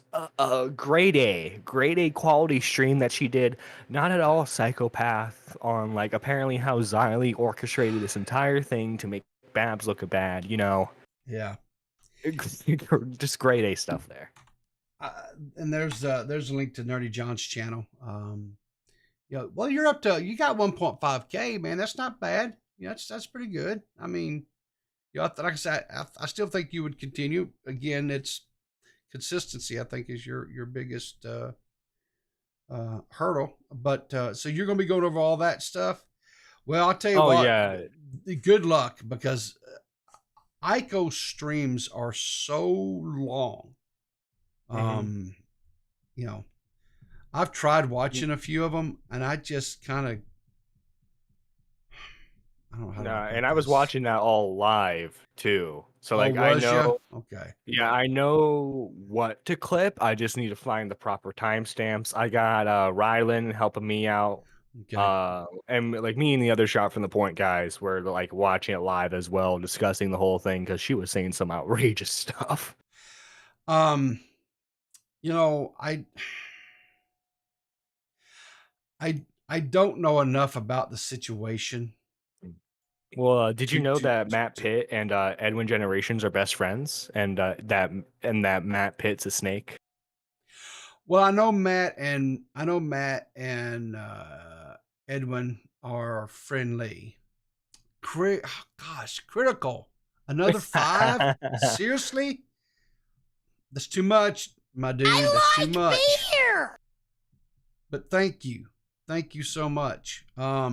grade A quality stream that she did. Not at all psychopath on like apparently how Xylee orchestrated this entire thing to make Babs look bad, you know. Yeah. Just grade A stuff there. And there's a link to Nerdy John's channel. Well, you got 1.5K, man. That's not bad. That's pretty good. I mean, like I said, I still think you would continue. Again, it's consistency, I think, is your biggest hurdle. But so you're going to be going over all that stuff. Well, I'll tell you what. Yeah. Good luck, because Aiko's streams are so long. I've tried watching a few of them, and I just kind of, I don't know how to. And I was watching that all live too, so like I was know. ya? Okay. Yeah, I know what to clip. I just need to find the proper timestamps. I got Rylan helping me out. Okay. And like me and the other Shot from the Point guys were like watching it live as well, discussing the whole thing because she was saying some outrageous stuff. I don't know enough about the situation. Well, did you know that Matt Pitt and Edwin Generations are best friends, and that Matt Pitt's a snake? Well, I know Matt and Edwin are friendly. Critical. Another 5? Seriously? That's too much, my dude. That's too much. Beer. But thank you so much. I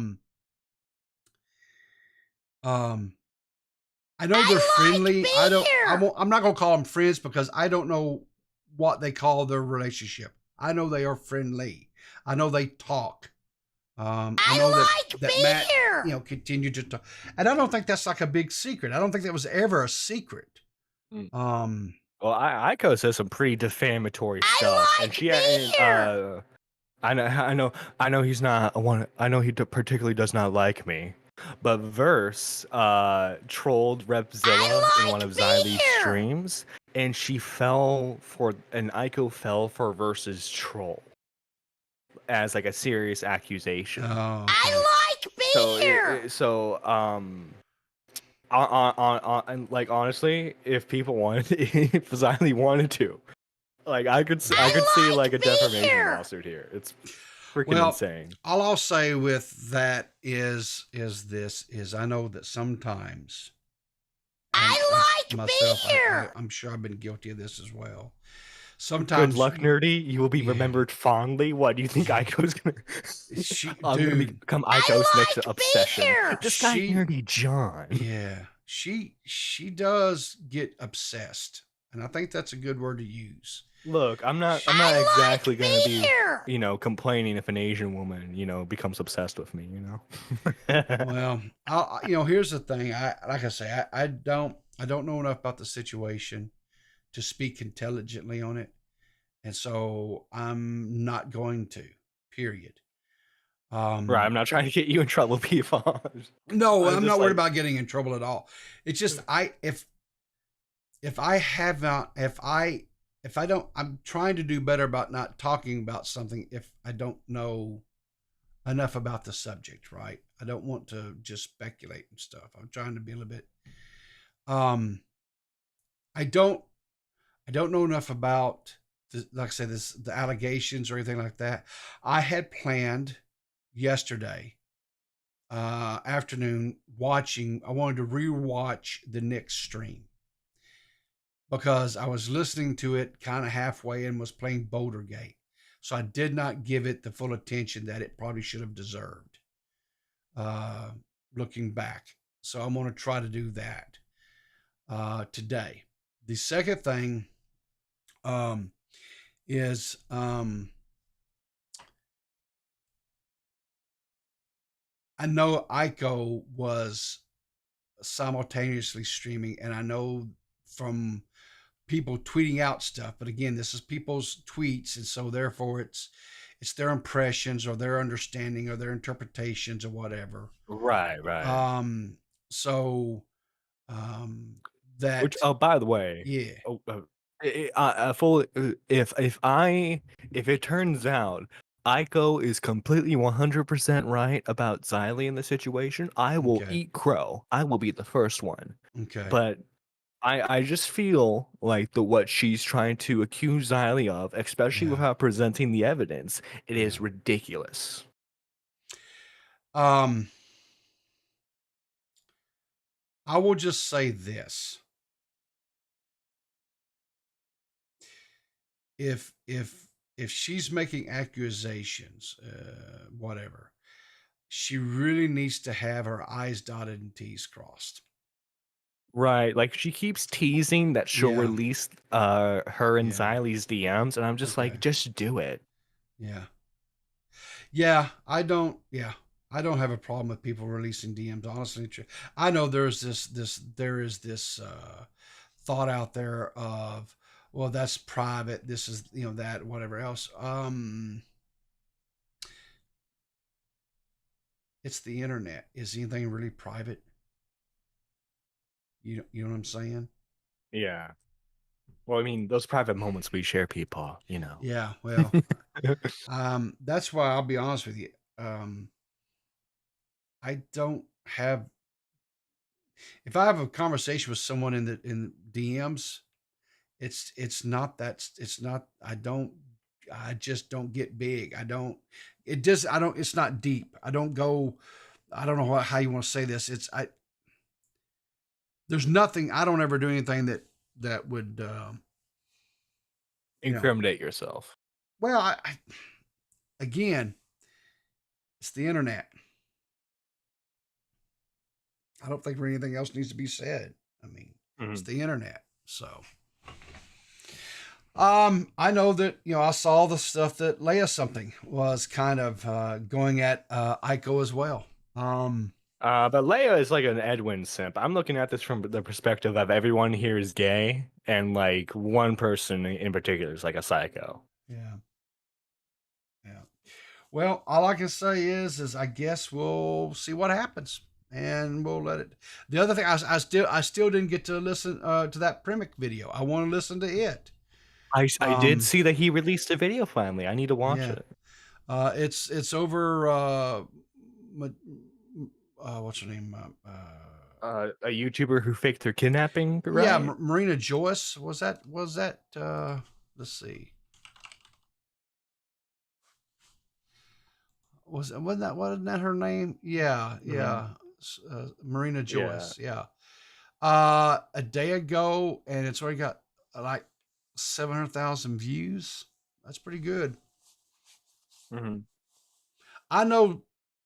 know they're friendly. I'm not gonna call them friends because I don't know what they call their relationship. I know they are friendly. I know they talk. I know that Matt, continued to talk, and I don't think that's like a big secret. I don't think that was ever a secret. Well, Aiko says some pretty defamatory stuff, and she I know he's not one. I know he particularly does not like me, but Verse trolled Repzilla in one of Xylee's streams, and Aiko fell for Verse's troll as like a serious accusation. Oh, okay. I like beer. Like honestly, if people wanted, if Xylee wanted to, like I could see like a defamation lawsuit here. It's freaking insane. All I'll say with that is I know that sometimes I like myself, beer. I'm sure I've been guilty of this as well. Sometimes Good luck, Nerdy. You will be remembered fondly. What do you think Aiko's gonna? I'm gonna become Aiko's next obsession. This guy, Nerdy John. Yeah, she does get obsessed, and I think that's a good word to use. Look, I'm not exactly gonna be, complaining if an Asian woman, becomes obsessed with me, Well, here's the thing. I don't know enough about the situation to speak intelligently on it, and so I'm not going to. Period. Right. I'm not trying to get you in trouble, people. No, I'm not worried about getting in trouble at all. It's just if I don't, I'm trying to do better about not talking about something if I don't know enough about the subject, right? I don't want to just speculate and stuff. I'm trying to be a little bit, I don't know enough about like I said, the allegations or anything like that. I had planned yesterday afternoon I wanted to rewatch the Nick stream, because I was listening to it kind of halfway and was playing Boulder Gate. So I did not give it the full attention that it probably should have deserved, looking back. So I'm going to try to do that today. The second thing is I know Aiko was simultaneously streaming, and I know from people tweeting out stuff, but again, this is people's tweets, and so therefore it's their impressions or their understanding or their interpretations or whatever. Right, right. So that, Which, oh, by the way, yeah, if it turns out Aiko is completely 100% right about Xylee in the situation, I will Okay. eat crow. I will be the first one. Okay. But I just feel like what she's trying to accuse Xylee of, especially Yeah. without presenting the evidence, it is ridiculous. I will just say this. If she's making accusations, whatever, she really needs to have her I's dotted and T's crossed. Right, like she keeps teasing that she'll Yeah. release her and Yeah. Xylie's DMs, and I'm just Okay. like, just do it. Yeah. Yeah, I don't have a problem with people releasing DMs, honestly. I know there is this thought out there of, well, that's private, this is, that, whatever else. It's the internet. Is anything really private? You know what I'm saying? Yeah. Well, I mean, those private moments we share, people, Yeah, well, that's why I'll be honest with you. I don't have, if I have a conversation with someone in DMs, I just don't get big. It's not deep. I don't go, I don't know how you want to say this. There's nothing, I don't ever do anything that would, incriminate yourself. Well, again, it's the internet. I don't think anything else needs to be said. I mean, it's the internet. So, I know that, I saw the stuff that Leia something was kind of going at Aiko as well. But Leia is like an Edwin simp. I'm looking at this from the perspective of everyone here is gay, and like one person in particular is like a psycho. Yeah. Yeah. Well, all I can say is I guess we'll see what happens, and we'll let it. The other thing, I still didn't get to listen to that Primic video. I want to listen to it. I did see that he released a video finally. I need to watch it. It's over. What's her name? A YouTuber who faked her kidnapping. Right? Yeah, Marina Joyce. Was that? Let's see. Wasn't that her name? Yeah. Marina Joyce. Yeah. A day ago, and it's already got like 700,000 views. That's pretty good. I know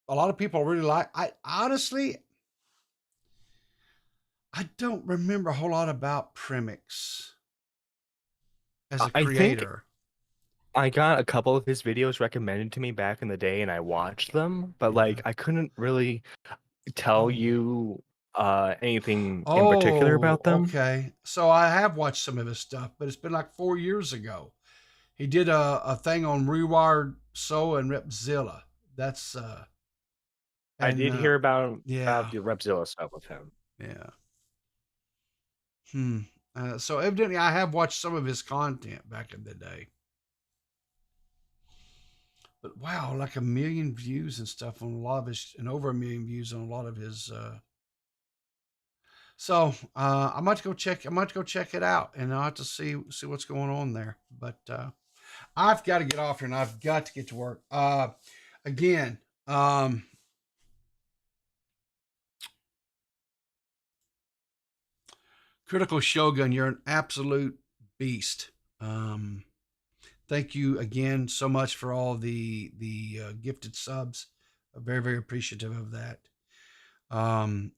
a lot of people really like. I honestly, I don't remember a whole lot about Premix as a creator. I got a couple of his videos recommended to me back in the day, and I watched them, but like I couldn't really tell you anything in particular about them. Okay, so I have watched some of his stuff, but it's been like 4 years ago. He did a thing on Rewired Soul and Repzilla. That's I did hear about the yeah. Repzilla stuff with him. Yeah. So evidently I have watched some of his content back in the day. But wow, like 1 million views and stuff on a lot of his, and over 1 million views on a lot of his. So I might go check it out, and I'll have to see what's going on there. But I've got to get off here, and I've got to get to work. Again, Critical Shogun, you're an absolute beast. Thank you again so much for all the gifted subs. I'm very, very appreciative of that.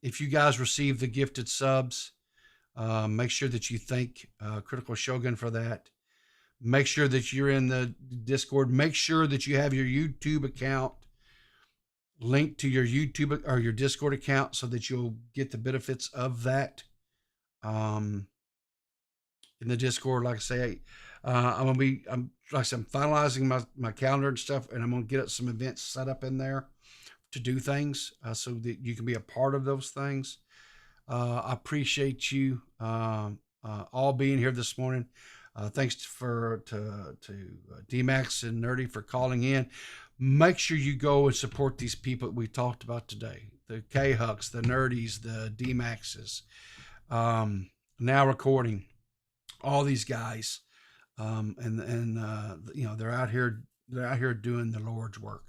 If you guys receive the gifted subs, make sure that you thank Critical Shogun for that. Make sure that you're in the Discord. Make sure that you have your YouTube account link to your YouTube or your Discord account so that you'll get the benefits of that. In the Discord, like I say, I'm finalizing my calendar and stuff, and I'm gonna get some events set up in there to do things so that you can be a part of those things. I appreciate you all being here this morning. Thanks to D-Max and Nerdy for calling in. Make sure you go and support these people we talked about today. The K-Hucks, the Nerdies, the D-Maxes, now recording, all these guys. They're out here doing the Lord's work.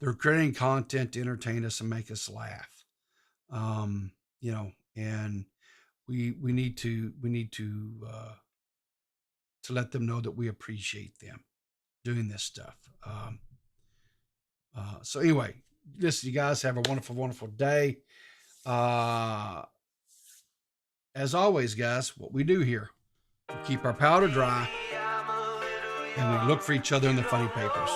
They're creating content to entertain us and make us laugh. And we need to let them know that we appreciate them doing this stuff. So anyway, listen, you guys have a wonderful, wonderful day. As always, guys, what we do here, we keep our powder dry and we look for each other in the funny papers.